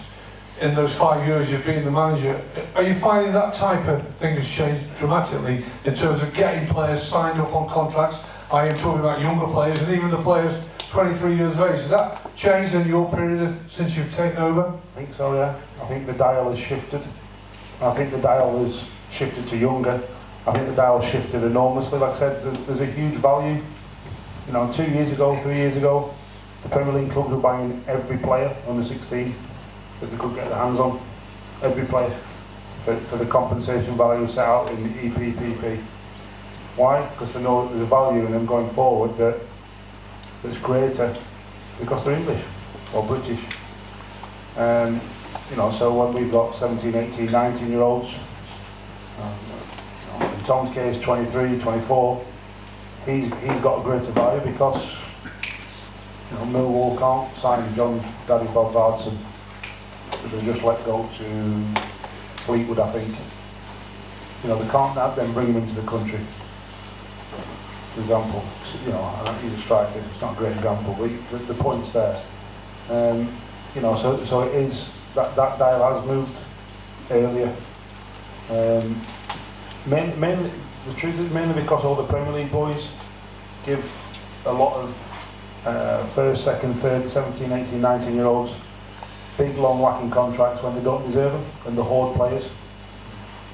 in those 5 years you've been the manager. Are you finding that type of thing has changed dramatically in terms of getting players signed up on contracts? I am talking about younger players and even the players 23 years of age. Has that changed in your period since you've taken over? I think so, yeah. I think the dial has shifted. I think the dial has shifted to younger. I think the dial shifted enormously. Like I said, there's a huge value You know, 2 years ago, 3 years ago, the Premier League clubs were buying every player under 16 that they could get their hands on, every player, for the compensation value set out in the EPPP. Why? Because they know there's a value in them going forward that's greater because they're English or British. You know, so when we've got 17, 18, 19-year-olds, in Tom's case, 23, 24, he's got a greater value because, you know, Millwall can't sign John Daddy Bob Bardson, but they just let go to Fleetwood, I think. You know, they can't then bring him into the country. For example, you know, I don't need a striker, it's not a great example, but the point's there. You know, so it is, that dial has moved earlier. Mainly, the truth is mainly because all the Premier League boys give a lot of first, second, third, 17, 18, 19-year-olds big, long, whacking contracts when they don't deserve them, and they hoard players,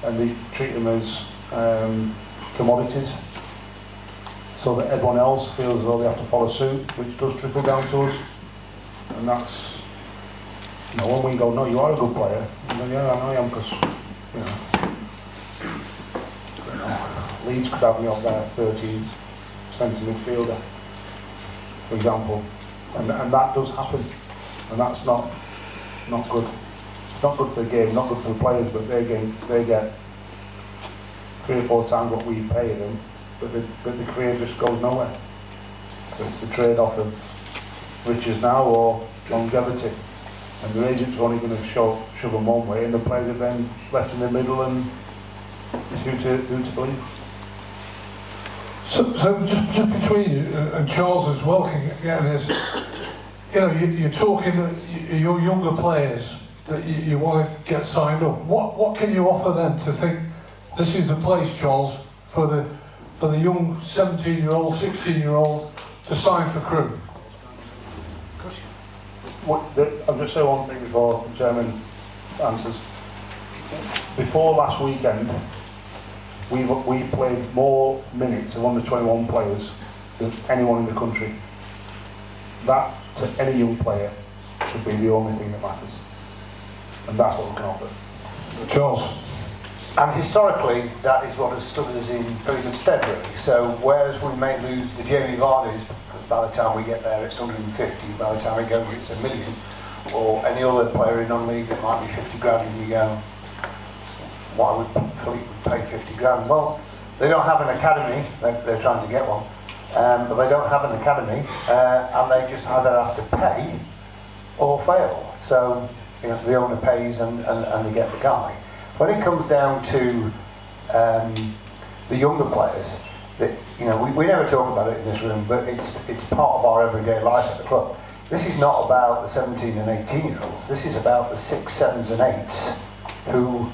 and they treat them as commodities, so that everyone else feels as though they have to follow suit, which does trickle down to us. And that's, you know, when we go, no, you are a good player, and then, yeah, I know I am, because, you know, Leeds could have me up there 13th centre midfielder, for example, and that does happen, and that's not good. It's not good for the game, not good for the players, but they get 3 or 4 times what we pay them, but the career just goes nowhere. So it's the trade-off of riches now or longevity, and the agents are only going to shove them one way, and the players are then left in the middle, and it's who to believe. So just between you and Charles as well, can get this. You know, you're talking your younger players that you want to get signed up. What can you offer them to think this is the place, Charles, for the young 17-year-old, 16-year-old to sign for Crewe? I'll just say one thing before the chairman answers. Before last weekend, we played more minutes of under 21 players than anyone in the country. That, to any young player, should be the only thing that matters. And that's what we can offer. Charles? And historically, that is what has stood us in very good stead, really. So, whereas we may lose the Jamie Vardy's, because by the time we get there it's 150, by the time it goes it's $1 million, or any other player in non-league that might be 50 grand, and you go, why would Philippe pay 50 grand? Well, they don't have an academy, they're trying to get one, but they don't have an academy, and they just either have to pay or fail. So, you know, the owner pays and they get the guy. When it comes down to the younger players, that, you know, we never talk about it in this room, but it's part of our everyday life at the club. This is not about the 17 and 18-year-olds. This is about the 6, 7s and 8s who,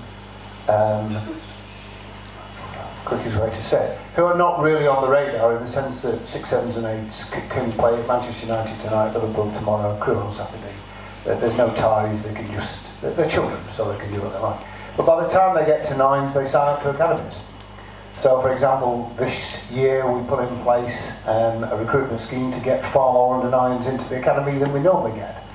quickest way to say it, who are not really on the radar in the sense that 6, 7s and 8s can play at Manchester United tonight, Liverpool tomorrow, Crewe on Saturday. There's no ties, they can just, they're children, so they can do what they like. But by the time they get to 9s, they sign up to academies. So, for example, this year we put in place a recruitment scheme to get far more under 9s into the academy than we normally get.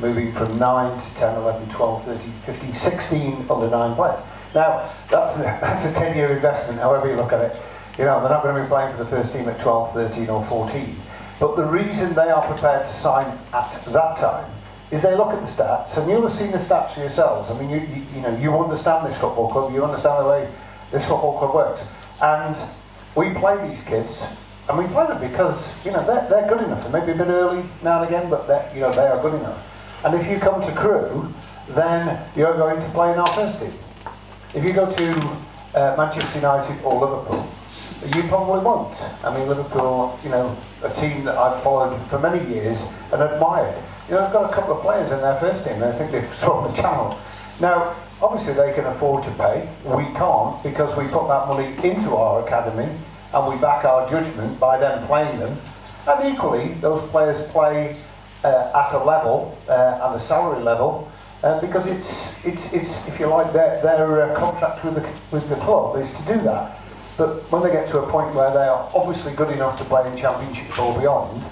Moving from 9 to 10, 11, 12, 13, 15, 16 under 9 players. Now, that's a 10-year investment, however you look at it. You know, they're not going to be playing for the first team at 12, 13 or 14. But the reason they are prepared to sign at that time is they look at the stats, and you'll have seen the stats for yourselves. I mean, you know, you understand this football club, you understand the way this football club works. And we play these kids, and we play them because, you know, they're good enough. They may be a bit early now and again, but you know, they are good enough. And if you come to Crewe, then you're going to play in our first team. If you go to Manchester United or Liverpool, you probably won't. I mean, Liverpool, you know, a team that I've followed for many years and admired. You know, they've got a couple of players in their first team, and I think they've thrown the channel. Now, obviously they can afford to pay. We can't, because we put that money into our academy, and we back our judgment by them playing them. And equally, those players play at a level, and a salary level, because it's if you like, their contract with the club is to do that. But when they get to a point where they are obviously good enough to play in Championship or beyond,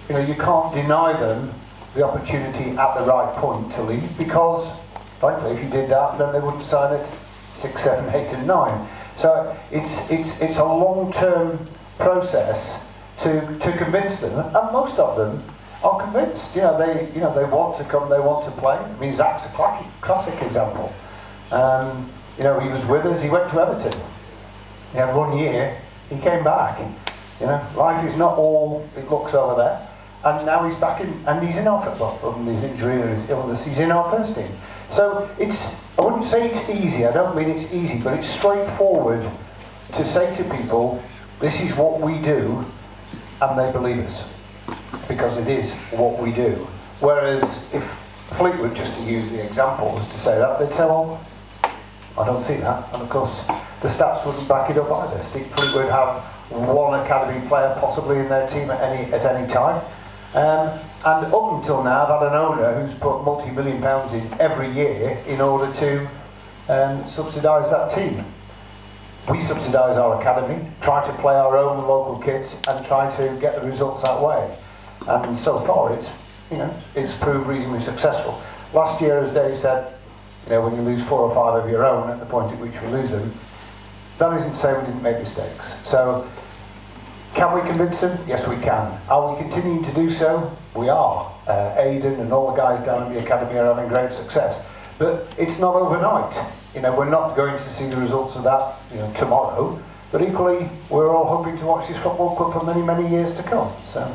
you know, you can't deny them the opportunity at the right point to leave, because, frankly, if you did that, then they wouldn't sign it 6, 7, 8 and 9. So it's a long-term process to convince them, and most of them are convinced. You know, they want to come, they want to play. I mean, Zach's a classic example. You know, he was with us, he went to Everton. He had 1 year, he came back. You know, life is not all it looks over there. And now he's back in, and he's in our football, other than his injury or his illness, he's in our first team. So I wouldn't say it's easy, I don't mean it's easy, but it's straightforward to say to people, this is what we do, and they believe us, because it is what we do. Whereas if Fleetwood, just to use the example, was to say that, they'd say, well, I don't see that. And of course, the stats wouldn't back it up either. Fleetwood have one academy player possibly in their team at any time. And up until now, I've had an owner who's put multi-million pounds in every year in order to subsidise that team. We subsidise our academy, try to play our own local kids, and try to get the results that way. And so far, it's proved reasonably successful. Last year, as Dave said, you know, when you lose 4 or 5 of your own at the point at which we lose them, that isn't to say we didn't make mistakes. So, can we convince them? Yes, we can. Are we continuing to do so? We are. Aidan and all the guys down at the academy are having great success. But it's not overnight. You know, we're not going to see the results of that, you know, tomorrow. But equally, we're all hoping to watch this football club for many, many years to come. So.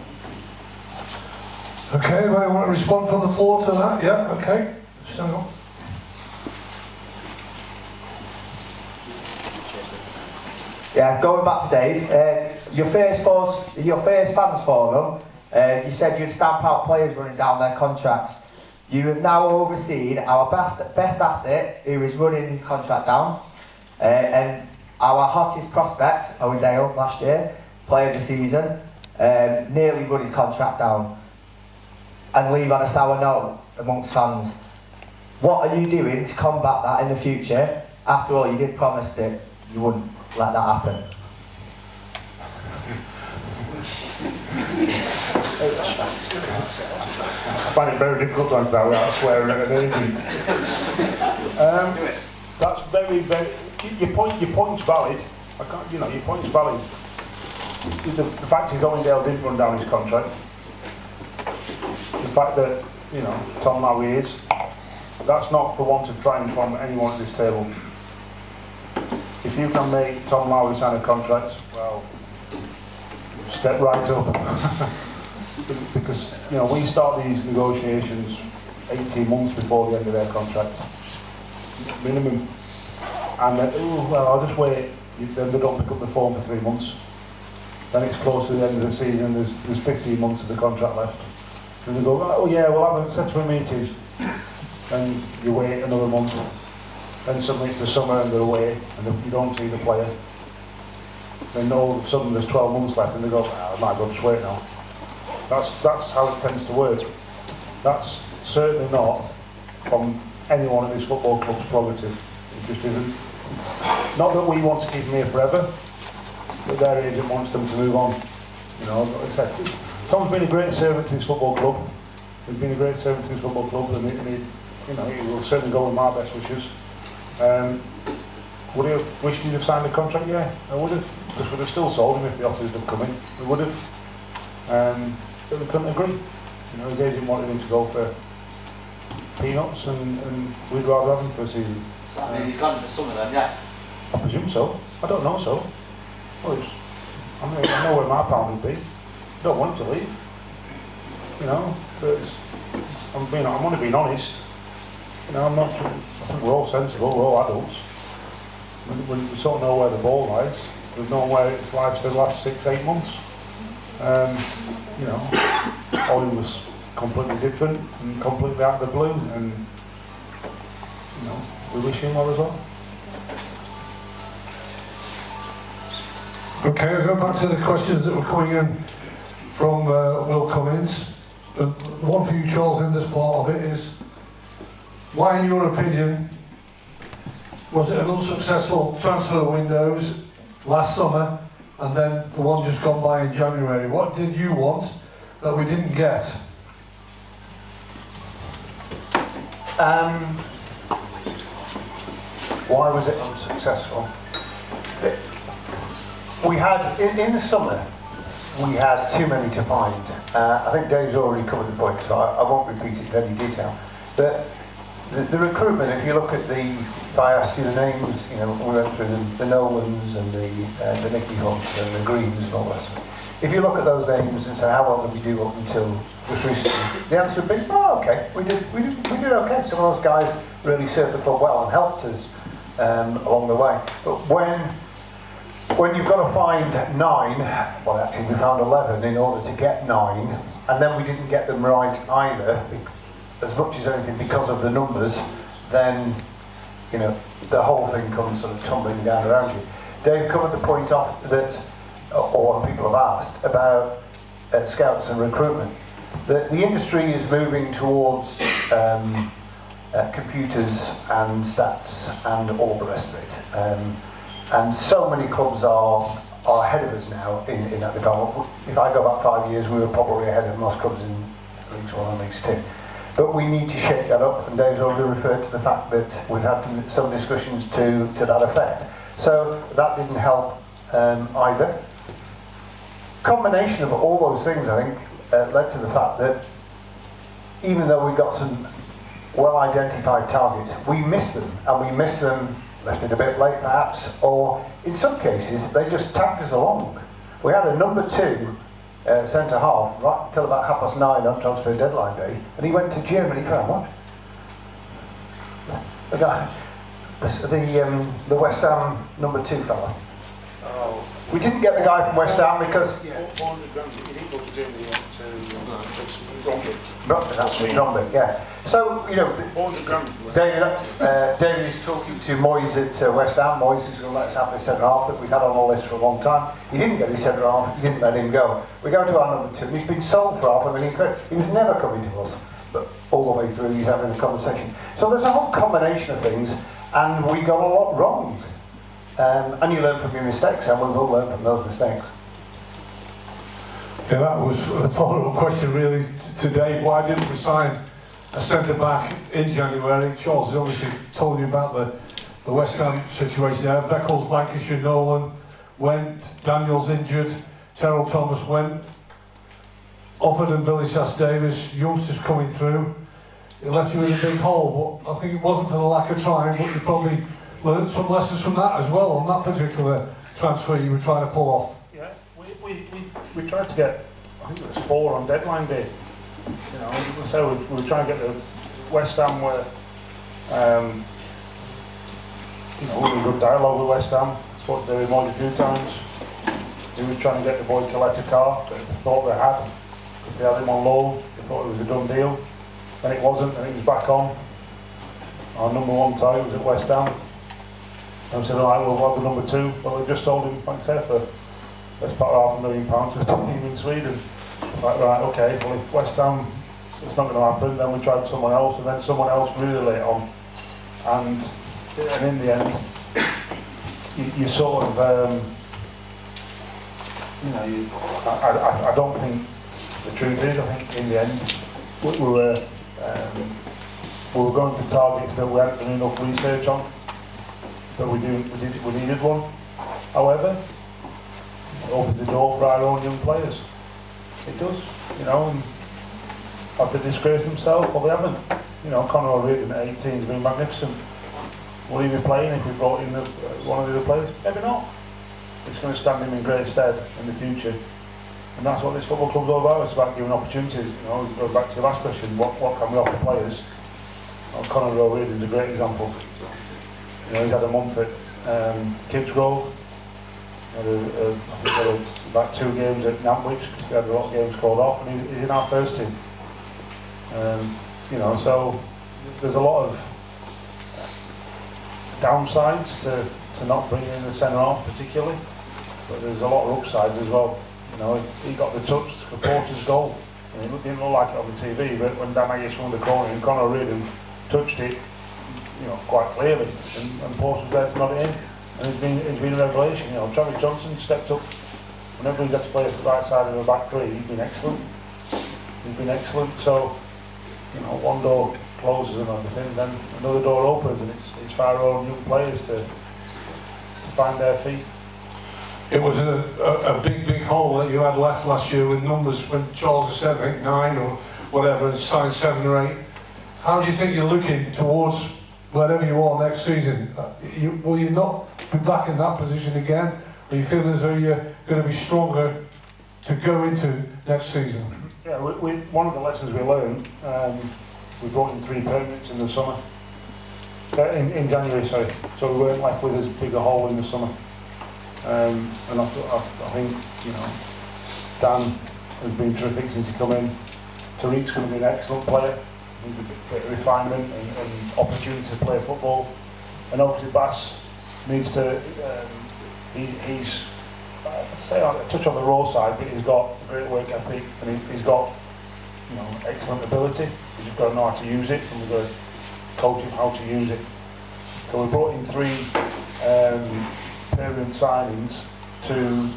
Okay, anybody want to respond from the floor to that? Yeah, okay. Stand up. Yeah, going back to Dave, your first fans forum, you said you'd stamp out players running down their contracts. You have now overseen our best asset, who is running his contract down, and our hottest prospect, Owen Dale, last year, player of the season, nearly run his contract down, and leave on a sour note amongst fans. What are you doing to combat that in the future? After all, you did promise that you wouldn't let that happen. I find it very difficult to answer that without swearing at anything. That's very, very. Your point's valid. Your point's valid. The fact is, Owen-Dale didn't run down his contract. The fact that Tom Lowry is. That's not for want of trying from anyone at this table. If you can make Tom Lowry sign a contract, well, step right up. Because we start these negotiations 18 months before the end of their contract, minimum. And I'll just wait. Then they don't pick up the phone for 3 months. Then it's close to the end of the season. There's 15 months of the contract left. And they go, oh yeah, we'll have a set of meetings. And you wait another month. Then suddenly it's the summer and they're away, and you don't see the player. Then all of a sudden there's 12 months left, and they go, I might go just wait now. That's how it tends to work. That's certainly not from anyone at this football club's prerogative. It just isn't. Not that we want to keep them here forever, but their agent wants them to move on. Tom's been a great servant to his football club. He's been a great servant to his football club, and he will certainly go with my best wishes. Would he have wished he'd have signed a contract? Yeah, I would have, because we'd have still sold him if the offers had come in. We would have. But we couldn't agree. His agent wanted him to go for peanuts, and we'd rather have him for a season. I mean, he's gone into summer then, yeah? I presume so. I don't know so. Well, I know where my pound would be. I don't want him to leave. But I'm only being honest. I'm not. I think we're all sensible. We're all adults. We sort of know where the ball lies. We've known where it lies for the last 6-8 months. Ollie was completely different and completely out of the blue, and we wish him well as well. Okay, we'll go back to the questions that were coming in from Will Cummins. The one for you, Charles, in this part of it is, why, in your opinion, was it an unsuccessful transfer windows last summer, and then the one just gone by in January. What did you want that we didn't get? Why was it unsuccessful? We had, in the summer, we had too many to find. I think Dave's already covered the point, so I won't repeat it in any detail. But the recruitment, if you look at if I asked you the names, we went through the Nolans and the Nicky Hunts and the Greens and all that stuff. If you look at those names and say, how well did we do up until just recently? The answer would be, oh, okay, we did okay. Some of those guys really served the club well and helped us along the way. But when you've got to find 9, well actually we found 11 in order to get 9, and then we didn't get them right either, as much as anything because of the numbers, then the whole thing comes sort of tumbling down around you. Dave covered the point off that, or people have asked, about scouts and recruitment. The industry is moving towards computers and stats and all the rest of it. And so many clubs are ahead of us now in that department. If I go back 5 years, we were probably ahead of most clubs in Leagues 1 and Leagues 2. But we need to shake that up, and Dave's already referred to the fact that we've had some discussions to that effect. So that didn't help either. Combination of all those things, I think, led to the fact that even though we got some well-identified targets, we missed them, and we missed them, left it a bit late perhaps, or in some cases they just tagged us along. We had a number 2 centre half right until about 9:30 on transfer deadline day, and he went to Germany for what? The guy, the West Ham number 2 fella. Oh. We didn't get the guy from West Ham because 400 grand. You didn't go to Germany, you went to Bromwich, yeah. So, 400 grand. David is talking to Moyes at West Ham. Moyes is going to let us have this centre half that we've had on the list for a long time. He didn't get his centre half, he didn't let him go. We go to our number 2, and he's been sold for £500,000. He was never coming to us, but all the way through he's having a conversation. So there's a whole combination of things, and we got a lot wrong. And you learn from your mistakes, and we will learn from those mistakes. Yeah, that was a follow-up question really today. Why didn't we sign a centre-back in January? Charles has obviously told you about the West Ham situation there. Beckles, Lancashire, Nolan went, Daniel's injured, Terrell Thomas went, Offord and Billy Sass-Davis, youngsters coming through. It left you in a big hole, but I think it wasn't for the lack of trying, but you probably learned some lessons from that as well on that particular transfer you were trying to pull off. Yeah, we tried to get, I think it was 4 on deadline day. So we were trying to get the West Ham where, we had a good dialogue with West Ham. Spoke to David Moyes a few times. He was trying to get the boy to let a car that they thought they had, because they had him on loan. They thought it was a done deal. Then it wasn't, and it was back on. Our number 1 tie was at West Ham. And we said, all right, we'll have the number 2. Well, we just sold him, like I said, for let's put £500,000 to a team in Sweden. It's like, right, okay, well if West Ham, it's not going to happen, then we tried someone else, and then someone else really late on. And in the end, you sort of, I don't think the truth is, I think in the end, we were going for targets that we hadn't done enough research on. So we needed one. However, it opens the door for our own young players. It does, and have they disgraced themselves? Well, they haven't. Conor O'Regan at 18 has been magnificent. Will he be playing if we brought in one of the other players? Maybe not. It's going to stand him in great stead in the future. And that's what this football club's all about. It's about giving opportunities. Go back to your last question, what can we offer players? Conor O'Regan is a great example. He's had a month at Kids Grove. I think he had about 2 games at Nantwich, because they had a lot of games called off, and he's in our first team. So there's a lot of downsides to not bringing in the centre half particularly, but there's a lot of upsides as well. He got the touch for Porter's goal. It didn't look like it on the TV, but when Dan Aggish won the corner and Conor O'Regan touched it, quite clearly, and Porter was there to nod it in. and he's been a revelation. You know, Travis Johnson stepped up whenever he's had to play at the right side of the back three. He's been excellent. So, you know, one door closes and everything, then another door opens, and it's for our own young players to find their feet. It was a big hole that you had left last year with numbers when Charles was 7, 8, 9 or whatever, and signed 7 or 8. How do you think you're looking towards wherever you are next season? Will you not be back in that position again? Are you feeling as though you're going to be stronger to go into next season? Yeah, one of the lessons we learned, we brought in 3 permanents in the summer, in January, sorry. So we weren't left with as big a hole in the summer. And I think, you know, Dan has been terrific since he come in. Tariq's going to be an excellent player. Needs a bit of refinement and opportunity to play football. And obviously Bass needs to, he's, I'd say a touch on the raw side, but he's got great work ethic and he's got, you know, excellent ability. He's just got to know how to use it, and we've got to coach him how to use it. So we brought in 3 permanent signings to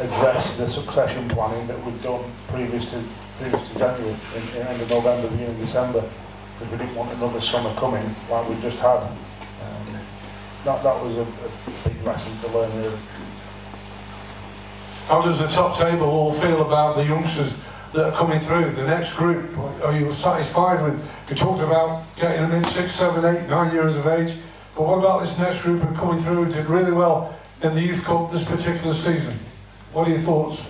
address the succession planning that we've done previous to January, in the end of November, beginning of December, because we didn't want another summer coming like we just had. That was a big lesson to learn, really. How does the top table all feel about the youngsters that are coming through, the next group? Are you satisfied with, you talked about getting them in 6, 7, 8, 9 years of age, but what about this next group who are coming through and did really well in the Youth Cup this particular season? What are your thoughts?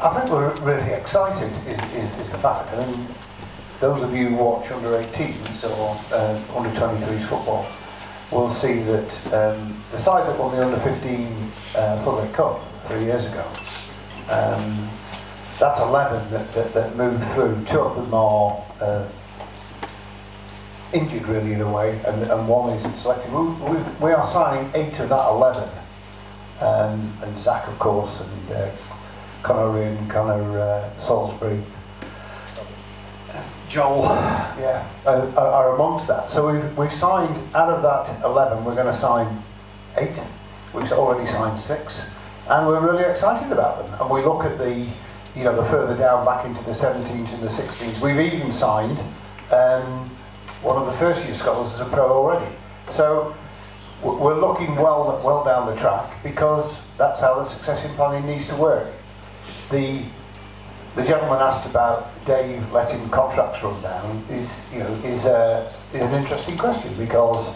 I think we're really excited is the fact. I mean, those of you who watch under 18s or under 23s football will see that the side that won the under 15 Fulham Cup 3 years ago, that 11 that moved through, 2 of them are injured really in a way, and 1 isn't selected. We are signing 8 of that 11, and Zach of course, and Connor Salisbury, Joel, are amongst that. So we've signed, out of that 11, we're going to sign 8. We've already signed 6, and we're really excited about them. And we look at the further down back into the 17s and the 16s. We've even signed one of the first year scholars as a pro already. So we're looking well down the track, because that's how the succession planning needs to work. The gentleman asked about Dave letting contracts run down is an interesting question, because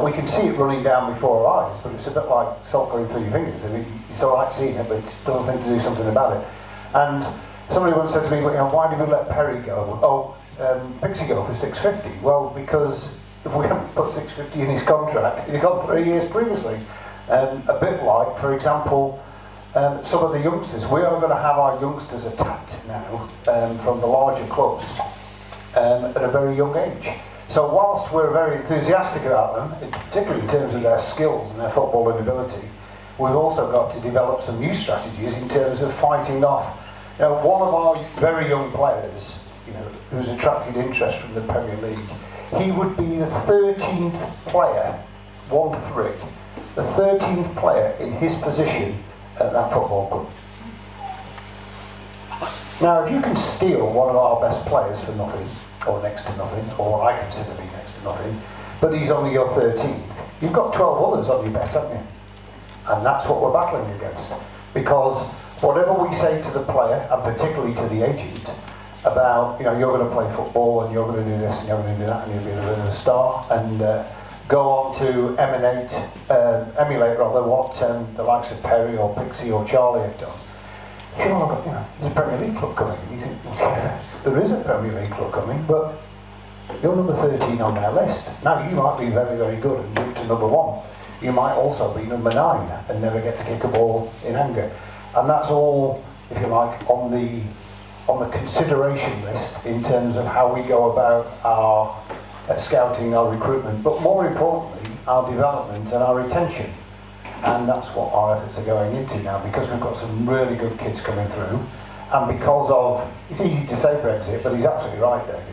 we can see it running down before our eyes, but it's a bit like salt going through your fingers. I mean, it's all right seeing it, but it's still a thing to do something about it. And somebody once said to me, why did we let Perry go? Pixie go for 650. Well, because if we hadn't put 650 in his contract, he'd gone 3 years previously. A bit like, for example, some of the youngsters. We are going to have our youngsters attacked now from the larger clubs at a very young age. So whilst we're very enthusiastic about them, particularly in terms of their skills and their footballing ability, we've also got to develop some new strategies in terms of fighting off. One of our very young players, who's attracted interest from the Premier League, he would be the 13th player, 1-3, the 13th player in his position at that football club. Now, if you can steal one of our best players for nothing, or next to nothing, or what I consider to be next to nothing, but he's only your 13th, you've got 12 others on your bet, haven't you? And that's what we're battling against. Because whatever we say to the player, and particularly to the agent, about, you're going to play football, and you're going to do this, and you're going to do that, and you'll be a bit of a star, and go on to emulate what the likes of Perry or Pixie or Charlie have done. You say, there's a Premier League club coming. You think, there is a Premier League club coming, but you're number 13 on their list. Now, you might be very, very good and jump to number 1. You might also be number 9 and never get to kick a ball in anger. And that's all, if you like, on the consideration list in terms of how we go about our scouting, our recruitment, but more importantly, our development and our retention. And that's what our efforts are going into now, because we've got some really good kids coming through, and because of, it's easy to say Brexit, but he's absolutely right, David.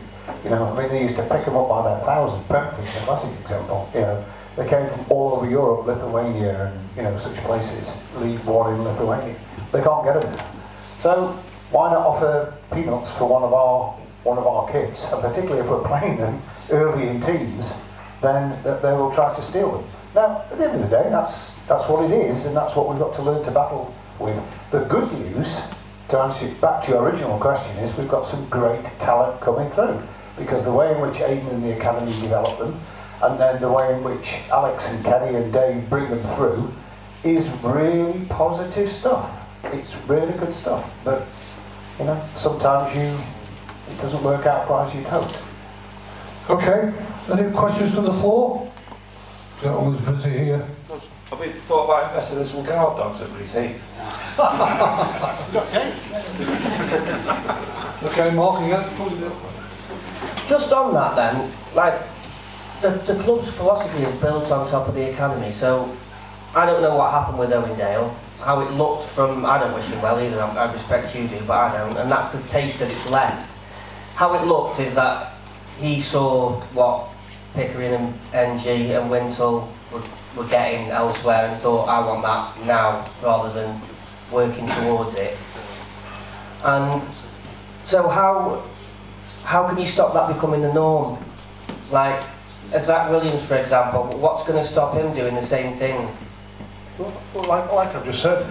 You know, I mean, they used to pick them up by their thousands. Brentford is a classic example. You know, they came from all over Europe, Lithuania, and you know, such places. League One in Lithuania. They can't get them now. So why not offer peanuts for one of our kids? And particularly if we're playing them early in teams, then they will try to steal them. Now, at the end of the day, that's what it is, and that's what we've got to learn to battle with. The good news, to answer back to your original question, is we've got some great talent coming through. Because the way in which Aidan and the Academy develop them, and then the way in which Alex and Kenny and Dave bring them through, is really positive stuff. It's really good stuff. But, you know, sometimes it doesn't work out quite as you'd hoped. Okay, any questions from the floor? Gentlemen's busy here. Have we thought about investing in some guard dogs at Reese Heath? Okay, Mark, again. Just on that then, like, the club's philosophy is built on top of the academy, so I don't know what happened with Owendale, how it looked from, I don't wish him well either, I respect you do, but I don't, and that's the taste that it's left. How it looked is that he saw what Pickering and NG and Wintle were getting elsewhere and thought, I want that now, rather than working towards it. And so how can you stop that becoming the norm? Like, as Zach Williams, for example, what's going to stop him doing the same thing? Well, like I've just said,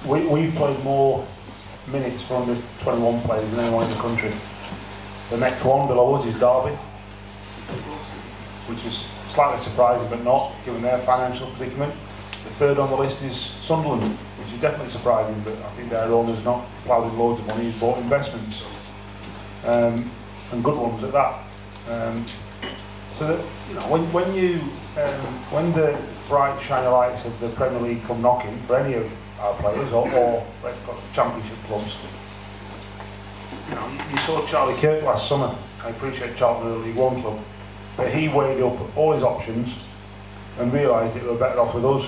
we've played more minutes for under 21 players than anyone in the country. The next one below us is Derby, which is slightly surprising, but not, given their financial predicament. The third on the list is Sunderland, which is definitely surprising, but I think their owner's not ploughed in loads of money, he's bought investments. And good ones at that. So that, you know, when the bright shiny lights of the Premier League come knocking for any of our players or let's call it Championship clubs, you know, you saw Charlie Kirk last summer. I appreciate Charlton in the League One club, but he weighed up all his options and realised that they were better off with us.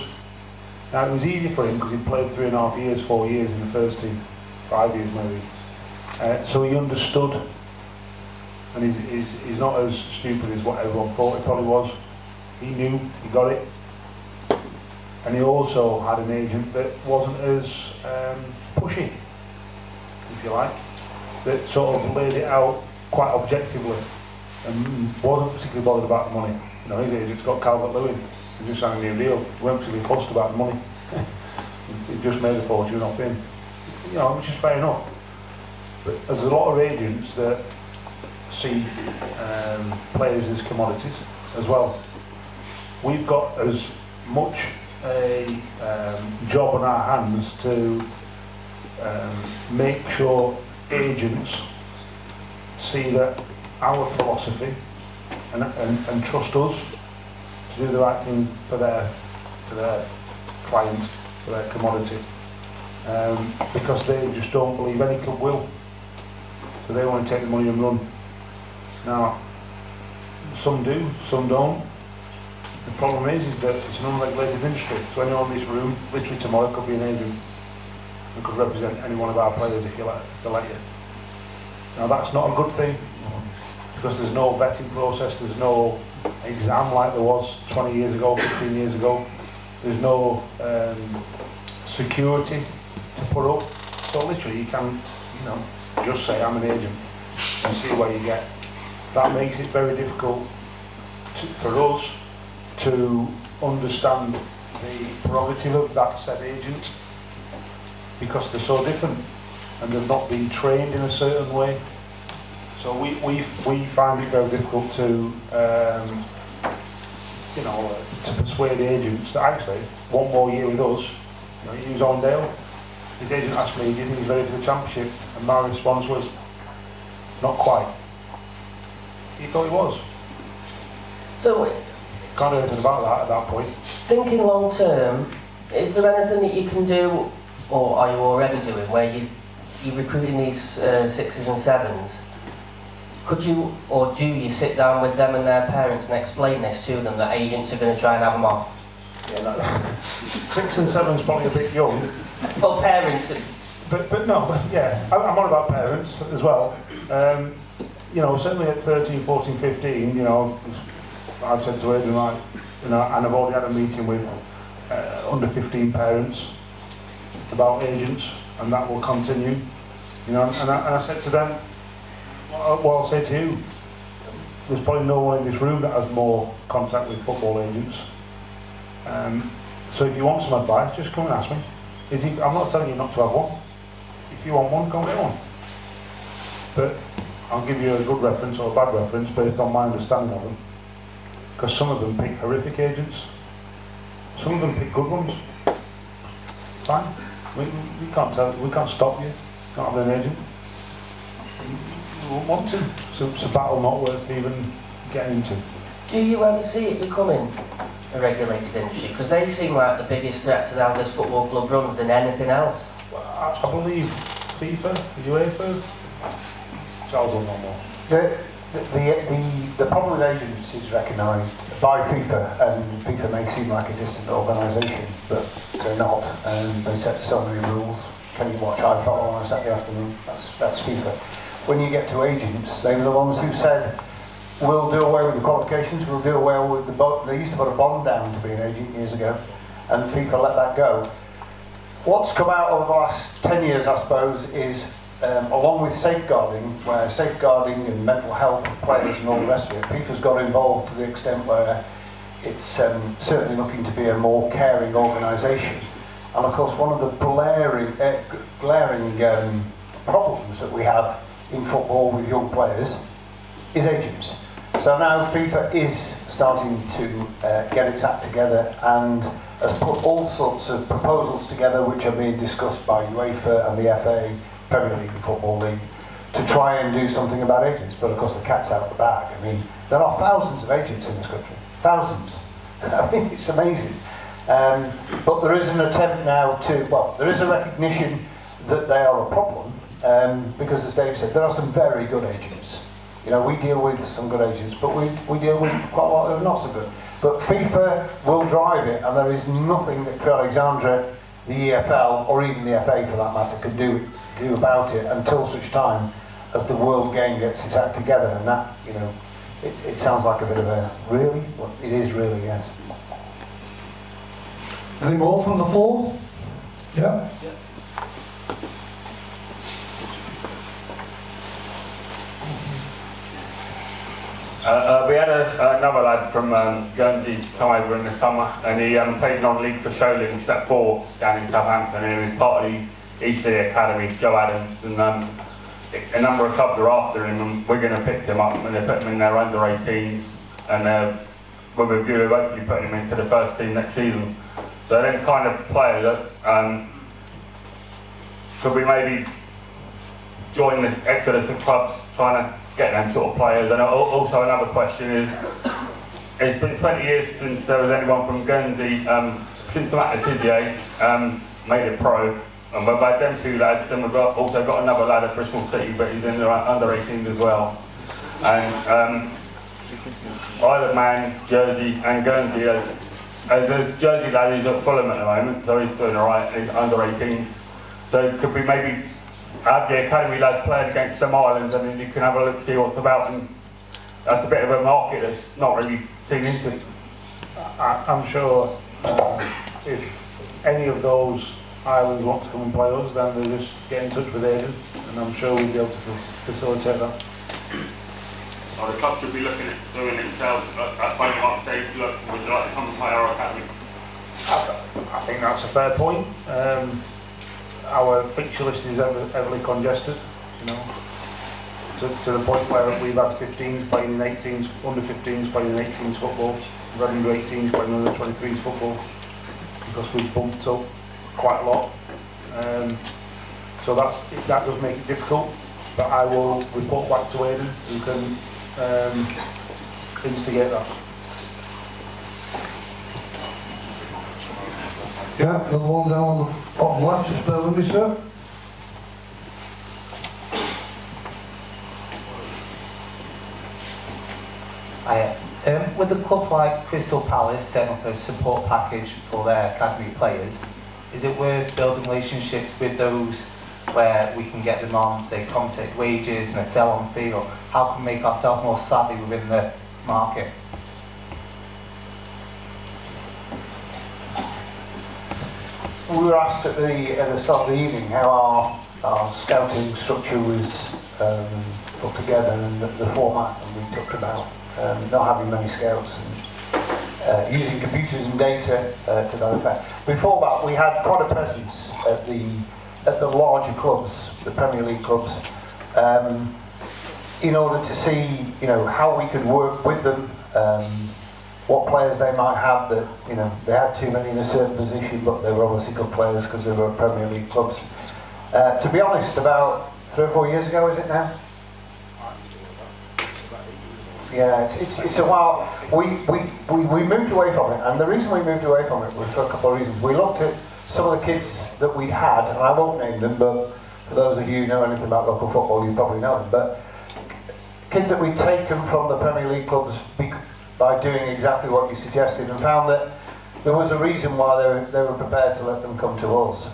Now it was easy for him because he played 3.5 years, 4 years in the first team, 5 years maybe. So he understood, and he's not as stupid as what everyone thought he probably was. He knew, he got it, and he also had an agent that wasn't as pushy, if you like, that sort of laid it out quite objectively and wasn't particularly bothered about the money. You know, his agent's got Calvert-Lewin, he just signed a new deal, he weren't particularly fussed about the money. He just made a fortune off him, you know, which is fair enough. But there's a lot of agents that see players as commodities as well. We've got as much a job on our hands to make sure agents see that our philosophy and trust us to do the right thing for their client, for their commodity, because they just don't believe any club will. So they want to take the money and run. Now, some do, some don't. The problem is that it's an unregulated industry. So anyone in this room, literally tomorrow, could be an agent and could represent any one of our players if they let you. Now that's not a good thing, because there's no vetting process, there's no exam like there was 20 years ago, 15 years ago. There's no security to put up. So literally you can, you know, just say I'm an agent and see where you get. That makes it very difficult for us to understand the prerogative of that said agent, because they're so different and they've not been trained in a certain way. So we find it very difficult to you know, to persuade agents that actually one more year with us. You know, he was on Dale. His agent asked me, do you think he's ready for the championship? And my response was, not quite. He thought he was. So, can't do anything about that at that point. Thinking long term, is there anything that you can do, or are you already doing, where you're recruiting these 6s and 7s? Could you, or do you sit down with them and their parents and explain this to them, that agents are going to try and have them off? Yeah, 6 and 7 is probably a bit young. Well, parents, but no, yeah, I'm on about parents as well. You know, certainly at 13, 14, 15, you know, I've said to Aidan, like, you know, and I've already had a meeting with under 15 parents about agents, and that will continue. You know, and I said to them, well, I'll say to you, there's probably no one in this room that has more contact with football agents. So if you want some advice, just come and ask me. I'm not telling you not to have one. If you want one, go and get one. But I'll give you a good reference or a bad reference based on my understanding of them. Because some of them pick horrific agents. Some of them pick good ones. Fine. We can't tell. We can't stop you. You can't have an agent. You won't want to. So it's a battle not worth even getting into. Do you ever see it becoming a regulated industry? Because they seem like the biggest threat to how this football club runs than anything else. Well, I believe FIFA, UEFA, Charles will know more. The problem with agents is recognised by FIFA, and FIFA may seem like a distant organisation, but they're not, and they set so many rules. Can you watch iFootball on a Saturday afternoon? That's FIFA. When you get to agents, they were the ones who said, we'll do away with the qualifications, we'll do away with the bond. They used to put a bond down to be an agent years ago, and FIFA let that go. What's come out over the last 10 years, I suppose, is along with safeguarding, where safeguarding and mental health of players and all the rest of it, FIFA's got involved to the extent where it's certainly looking to be a more caring organisation. And of course, one of the glaring problems that we have in football with young players is agents. So now FIFA is starting to get its act together and has put all sorts of proposals together which are being discussed by UEFA and the FA, Premier League and Football League, to try and do something about agents. But of course the cat's out of the bag. I mean, there are thousands of agents in this country. Thousands. I mean, it's amazing. But there is an attempt now to, well, there is a recognition that they are a problem, because as Dave said, there are some very good agents. You know, we deal with some good agents, but we deal with quite a lot that are not so good. But FIFA will drive it, and there is nothing that Crewe Alexandra, the EFL, or even the FA for that matter, can do about it until such time as the world game gets its act together. And that, you know, it sounds like a bit of a, really? Well, it is really, yes. Any more from the floor? Yeah? We had another lad from Guernsey come over in the summer, and he played non-league for Sholing, Step 4 down in Southampton, and he was part of the East Sea Academy, Joe Adams, and a number of clubs are after him, and we're going to pick him up, and they put him in their under 18s, and we'll review hopefully putting him into the first team next season. So then kind of player that could we maybe join the exodus of clubs trying to get them sort of players? And also another question is, it's been 20 years since there was anyone from Guernsey, since the Matt Letizier made it pro, and we've had them two lads, then we've also got another lad at Bristol City, but he's in the under 18s as well. And Isle of Man, Jersey and Guernsey, as a Jersey lad who's at Fulham at the moment, so he's doing alright in under 18s. So could we maybe have the academy lads playing against some islands, and then you can have a look, see what's about, and that's a bit of a market that's not really seen into. I'm sure if any of those islands want to come and play us, then they just get in touch with Aidan, and I'm sure we'll be able to facilitate that. Or the club should be looking at doing it themselves at phoning up, say, look, would you like to come and play our academy? I think that's a fair point. Our fixture list is heavily congested, you know, to the point where we've had 15s playing in 18s, under 15s playing in 18s football, we've had under 18s playing under 23s football, because we've bumped up quite a lot. So that does make it difficult, but I will report back to Aidan, who can instigate that. Yeah, another one down on the bottom left, just bear with me, sir. With a club like Crystal Palace setting up a support package for their academy players, is it worth building relationships with those where we can get them on, say, concert wages and a sell-on fee, or how can we make ourselves more savvy within the market? We were asked at the start of the evening how our scouting structure was put together and the format, and we talked about not having many scouts and using computers and data to that effect. Before that, we had quite a presence at the larger clubs, the Premier League clubs, in order to see, you know, how we could work with them, what players they might have that, you know, they had too many in a certain position, but they were obviously good players because they were Premier League clubs. To be honest, about 3 or 4 years ago, is it now? Yeah, it's a while. We moved away from it, and the reason we moved away from it was for a couple of reasons. We looked at some of the kids that we'd had, and I won't name them, but for those of you who know anything about local football, you probably know them, but kids that we'd taken from the Premier League clubs by doing exactly what you suggested, and found that there was a reason why they were prepared to let them come to us.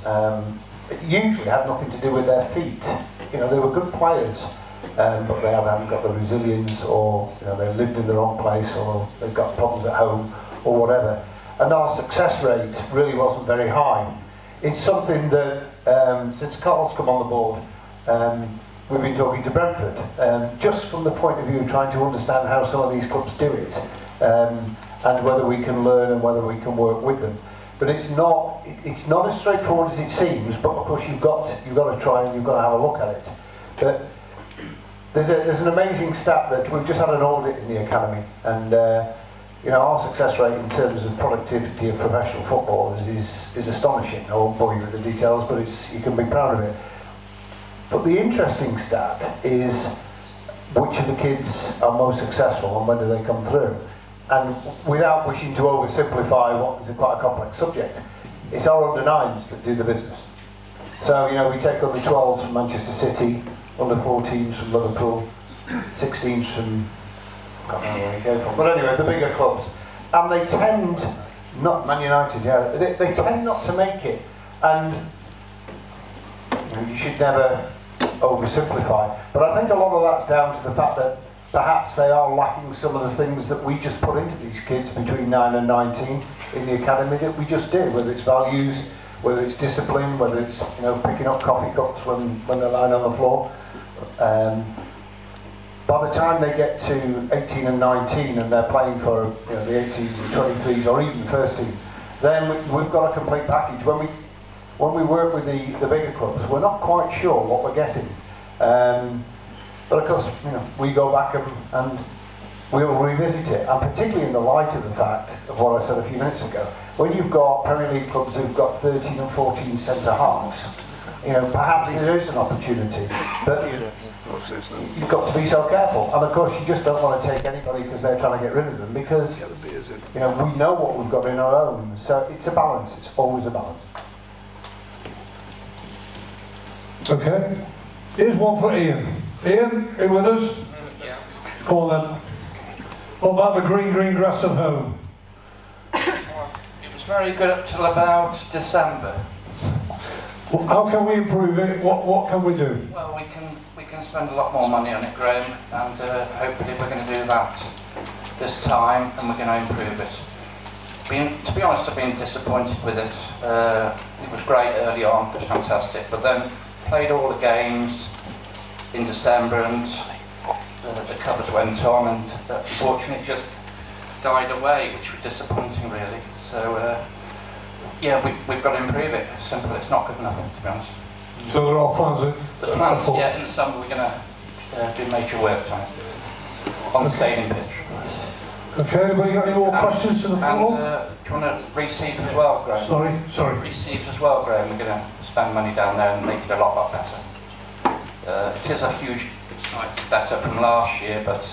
It usually had nothing to do with their feet. You know, they were good players, but they haven't got the resilience, or, you know, they lived in the wrong place, or they've got problems at home, or whatever. And our success rate really wasn't very high. It's something that, since Carl's come on the board, we've been talking to Brentford, just from the point of view of trying to understand how some of these clubs do it, and whether we can learn and whether we can work with them. But it's not as straightforward as it seems. But of course, you've got to try and you've got to have a look at it. But there's an amazing stat that we've just had an audit in the academy, and you know, our success rate in terms of productivity of professional footballers is astonishing. I won't bore you with the details, but you can be proud of it. But the interesting stat is which of the kids are most successful and when do they come through. And without wishing to oversimplify what is quite a complex subject, it's our under-9s that do the business. So, you know, we take under 12s from Manchester City, under 14s from Liverpool, 16s from, I can't remember where they came from, but anyway, the bigger clubs. And they tend, not Man United, yeah, they tend not to make it. And you know, you should never oversimplify. But I think a lot of that's down to the fact that perhaps they are lacking some of the things that we just put into these kids between 9 and 19 in the academy that we just did, whether it's values, whether it's discipline, whether it's, you know, picking up coffee cups when they're lying on the floor. By the time they get to 18 and 19 and they're playing for, you know, the 18s and 23s or even first team, then we've got a complete package. When we work with the bigger clubs, we're not quite sure what we're getting. But of course, you know, we go back and we'll revisit it, and particularly in the light of the fact of what I said a few minutes ago, when you've got Premier League clubs who've got 13 and 14 centre halves, you know, perhaps there is an opportunity, but you've got to be so careful. And of course, you just don't want to take anybody because they're trying to get rid of them, because, you know, we know what we've got in our own. So it's a balance. It's always a balance. Okay. Here's one for Ian. Ian, are you with us? Yeah. Come on then. What about the green grass of home? Well, it was very good up till about December. Well, how can we improve it? What can we do? Well, we can spend a lot more money on it, Graham, and hopefully we're going to do that this time, and we're going to improve it. To be honest, I've been disappointed with it. It was great early on, it was fantastic, but then played all the games in December, and the covers went on, and unfortunately it just died away, which was disappointing, really. So yeah, we've got to improve it. Simple. It's not good enough, to be honest. So there are plans. The plans, yeah, in the summer we're going to do major work on the stadium pitch. Okay, anybody got any more questions to the floor? And do you want to reseed as well, Graham? Sorry. Reseed as well, Graham. We're going to spend money down there and make it a lot better. It is a huge better from last year, but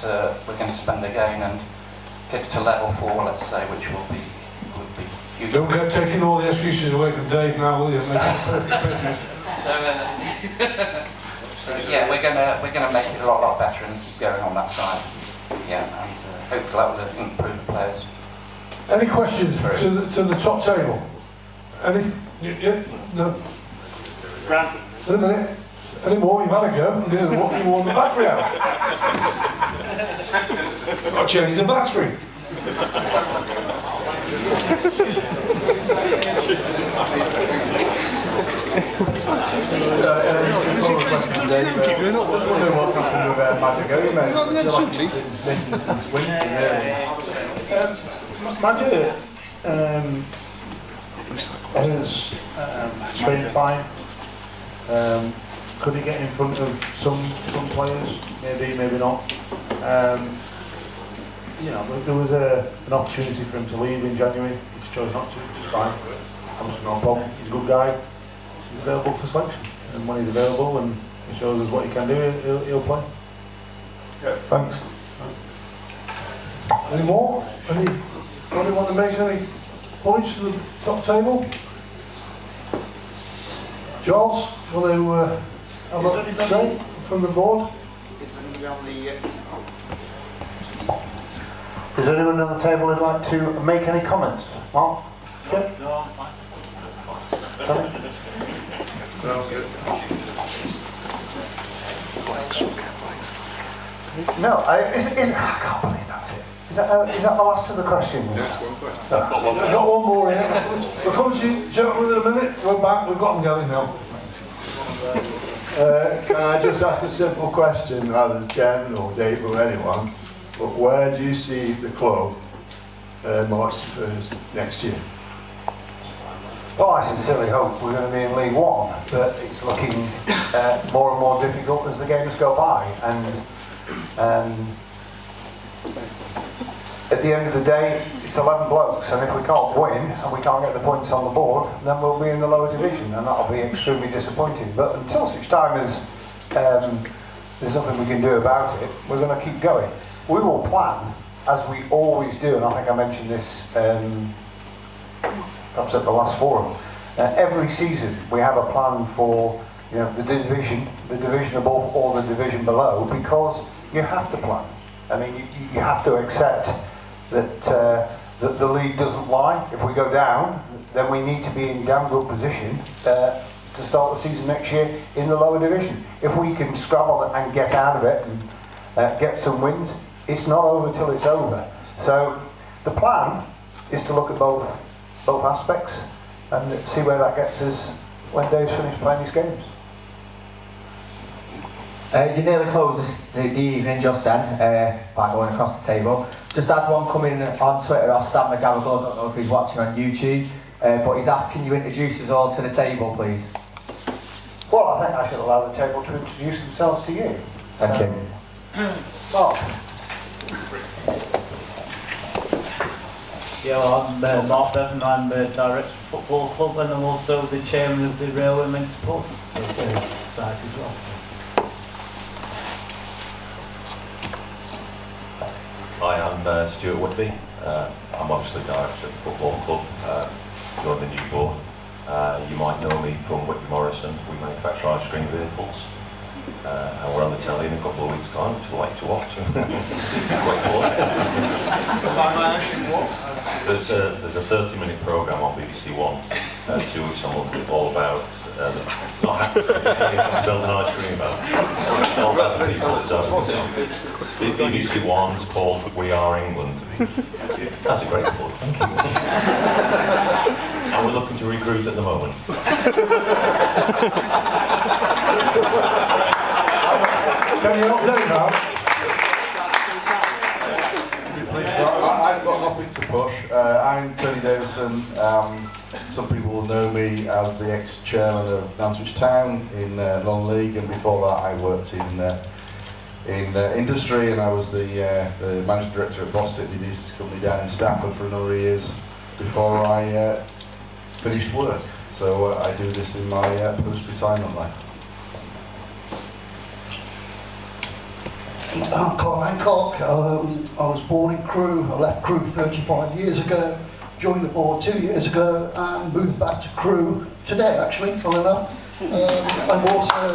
we're going to spend again and get it to level 4, let's say, which would be huge. Don't get taking all the excuses away from Dave now, will you? Make it perfect business. So yeah, we're gonna make it a lot better and keep going on that side. Yeah, and hopefully that will improve the players. Any questions to the top table? Any? Yeah? No. Grant, Wait a minute. Any more? You've had a go. You warm the battery out. I'll change the battery. Magic has trained fine. Could he get in front of some players? Maybe, maybe not. You know, there was an opportunity for him to leave in January. He chose not to, which is fine. Obviously no problem. He's a good guy. He's available for selection. And when he's available and he shows us what he can do, he'll play. Yeah. Thanks. Any more? Anybody want to make any points to the top table? Charles, want to have a say from the board? Is anybody on the... Is there anyone on the table who'd like to make any comments? Mark? Okay. No, I'm fine. Sorry? No, good. No, I can't believe that's it. Is that the last of the questions? Yes, one question. I've got one more in. We'll come to you, gentlemen, in a minute. We're back, we've got them going now. Can I just ask a simple question, rather than Chairman or Dave or anyone, but where do you see the club March 1st next year? Well, I sincerely hope we're going to be in League One, but it's looking more and more difficult as the games go by. And at the end of the day, it's 11 blokes, and if we can't win and we can't get the points on the board, then we'll be in the lower division, and that'll be extremely disappointing. But until such time as there's nothing we can do about it, we're going to keep going. We will plan, as we always do, and I think I mentioned this perhaps at the last forum. Every season we have a plan for the division above or the division below, because you have to plan. I mean, you have to accept that the league doesn't lie. If we go down, then we need to be in damn good position to start the season next year in the lower division. If we can scrabble and get out of it and get some wins, it's not over till it's over. So the plan is to look at both aspects and see where that gets us when Dave's finished playing his games. You nearly closed the evening just then by going across the table. Just had one coming on Twitter off Sam McGarrigle. I don't know if he's watching on YouTube, but he's asking you introduce us all to the table, please. Well, I think I should allow the table to introduce themselves to you. Thank you. Mark. Yeah, well, I'm Mark Bevan. I'm the Director of Football Club, and I'm also the Chairman of the Railway Men's Supporters Society as well. Hi, I'm Stuart Whitby. I'm obviously Director of the Football Club. Joined the new board. You might know me from Whitby Morrison. We manufacture ice cream vehicles. And we're on the telly in a couple of weeks' time, which we'll like to watch. There's a 30-minute programme on BBC One, 2 weeks on Monday, all about not having to build an ice cream van. It's all about the people. So BBC One's called We Are England. That's a great book, thank you. And we're looking to recruit at the moment. Can you update now? I've got nothing to push. I'm Tony Davison. Some people will know me as the ex-chairman of Nantwich Town in non-league, and before that I worked in industry, and I was the managing director at Boston, the Uses company down in Stafford for a number of years before I finished work. So I do this in my post-retirement life. I'm Carl Hancock. I was born in Crewe. I left Crewe 35 years ago, joined the board 2 years ago, and moved back to Crewe today, actually, funnily enough. I'm also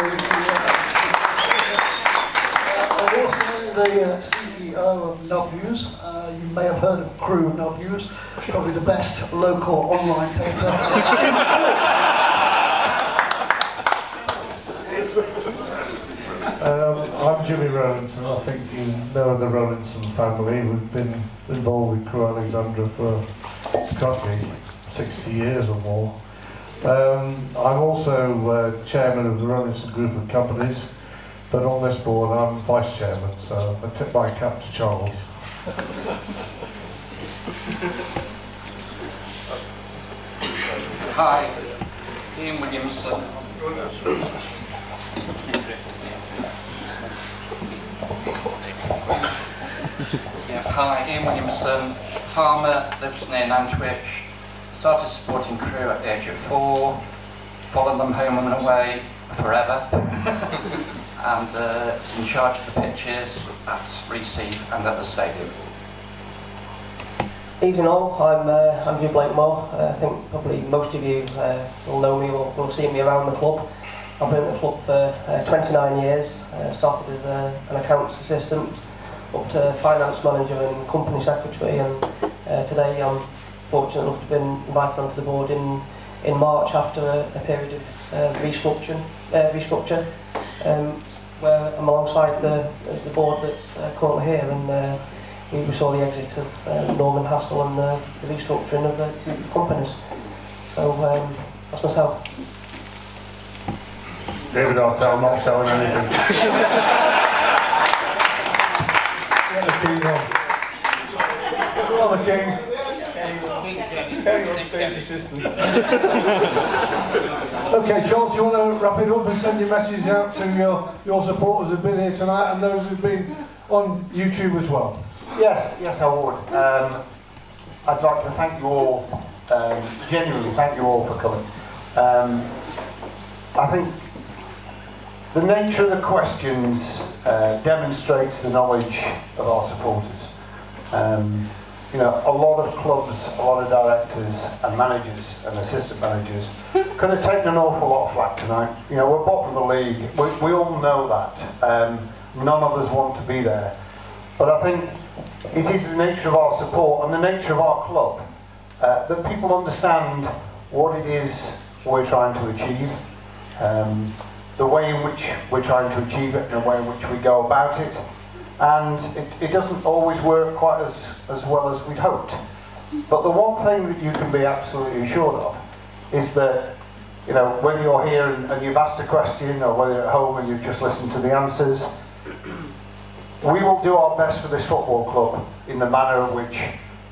the CEO of Nub News. You may have heard of Crewe Nub News, probably the best local online paper. I'm Jimmy Rowlinson. I think you know the Rowlinson family. We've been involved with Crewe Alexandra for, got 60 years or more. I'm also chairman of the Rowlinson Group of Companies, but on this board I'm vice chairman, so I tip my cap to Charles. Hi, Ian Williamson. Yeah, hi, Ian Williamson, farmer, lives near Nantwich. Started supporting Crewe at the age of 4, followed them home and away forever, and in charge of the pitches at Receive and at the stadium. Evening all, I'm Andrew Blakemore. I think probably most of you will know me or will see me around the club. I've been at the club for 29 years. Started as an accounts assistant, up to finance manager and company secretary, and today I'm fortunate enough to have been invited onto the board in March after a period of restructure, where I'm alongside the board that's currently here, and we saw the exit of Norman Hassel and the restructuring of the companies. So that's myself. David Artell, I'm not selling anything. Get the king on. Come on, the king. Okay, Charles, you want to wrap it up and send your message out to your supporters who've been here tonight and those who've been on YouTube as well? Yes, I would. I'd like to thank you all, genuinely thank you all for coming. I think the nature of the questions demonstrates the knowledge of our supporters. You know, a lot of clubs, a lot of directors and managers and assistant managers could have taken an awful lot of flack tonight. You know, we're bottom of the league. We all know that. None of us want to be there. But I think it is the nature of our support and the nature of our club that people understand what it is we're trying to achieve, the way in which we're trying to achieve it and the way in which we go about it. And it doesn't always work quite as well as we'd hoped. But the one thing that you can be absolutely assured of is that, you know, whether you're here and you've asked a question or whether you're at home and you've just listened to the answers, we will do our best for this football club in the manner in which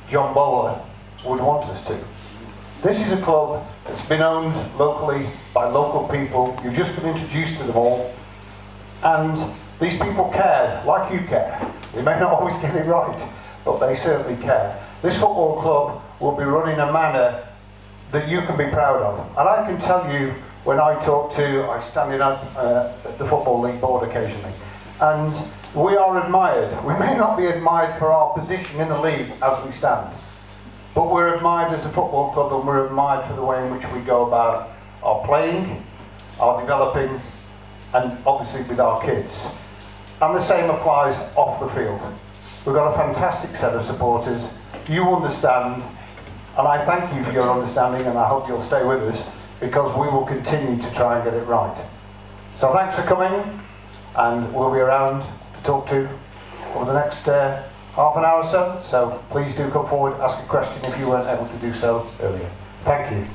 John Bowler would want us to. This is a club that's been owned locally by local people. You've just been introduced to them all. And these people care, like you care. They may not always get it right, but they certainly care. This football club will be run in a manner that you can be proud of. And I can tell you, when I stand in at the Football League board occasionally, and we are admired. We may not be admired for our position in the league as we stand, but we're admired as a football club, and we're admired for the way in which we go about our playing, our developing, and obviously with our kids. And the same applies off the field. We've got a fantastic set of supporters. You understand, and I thank you for your understanding, and I hope you'll stay with us, because we will continue to try and get it right. So thanks for coming, and we'll be around to talk to over the next half an hour or so. So please do come forward, ask a question if you weren't able to do so earlier. Thank you.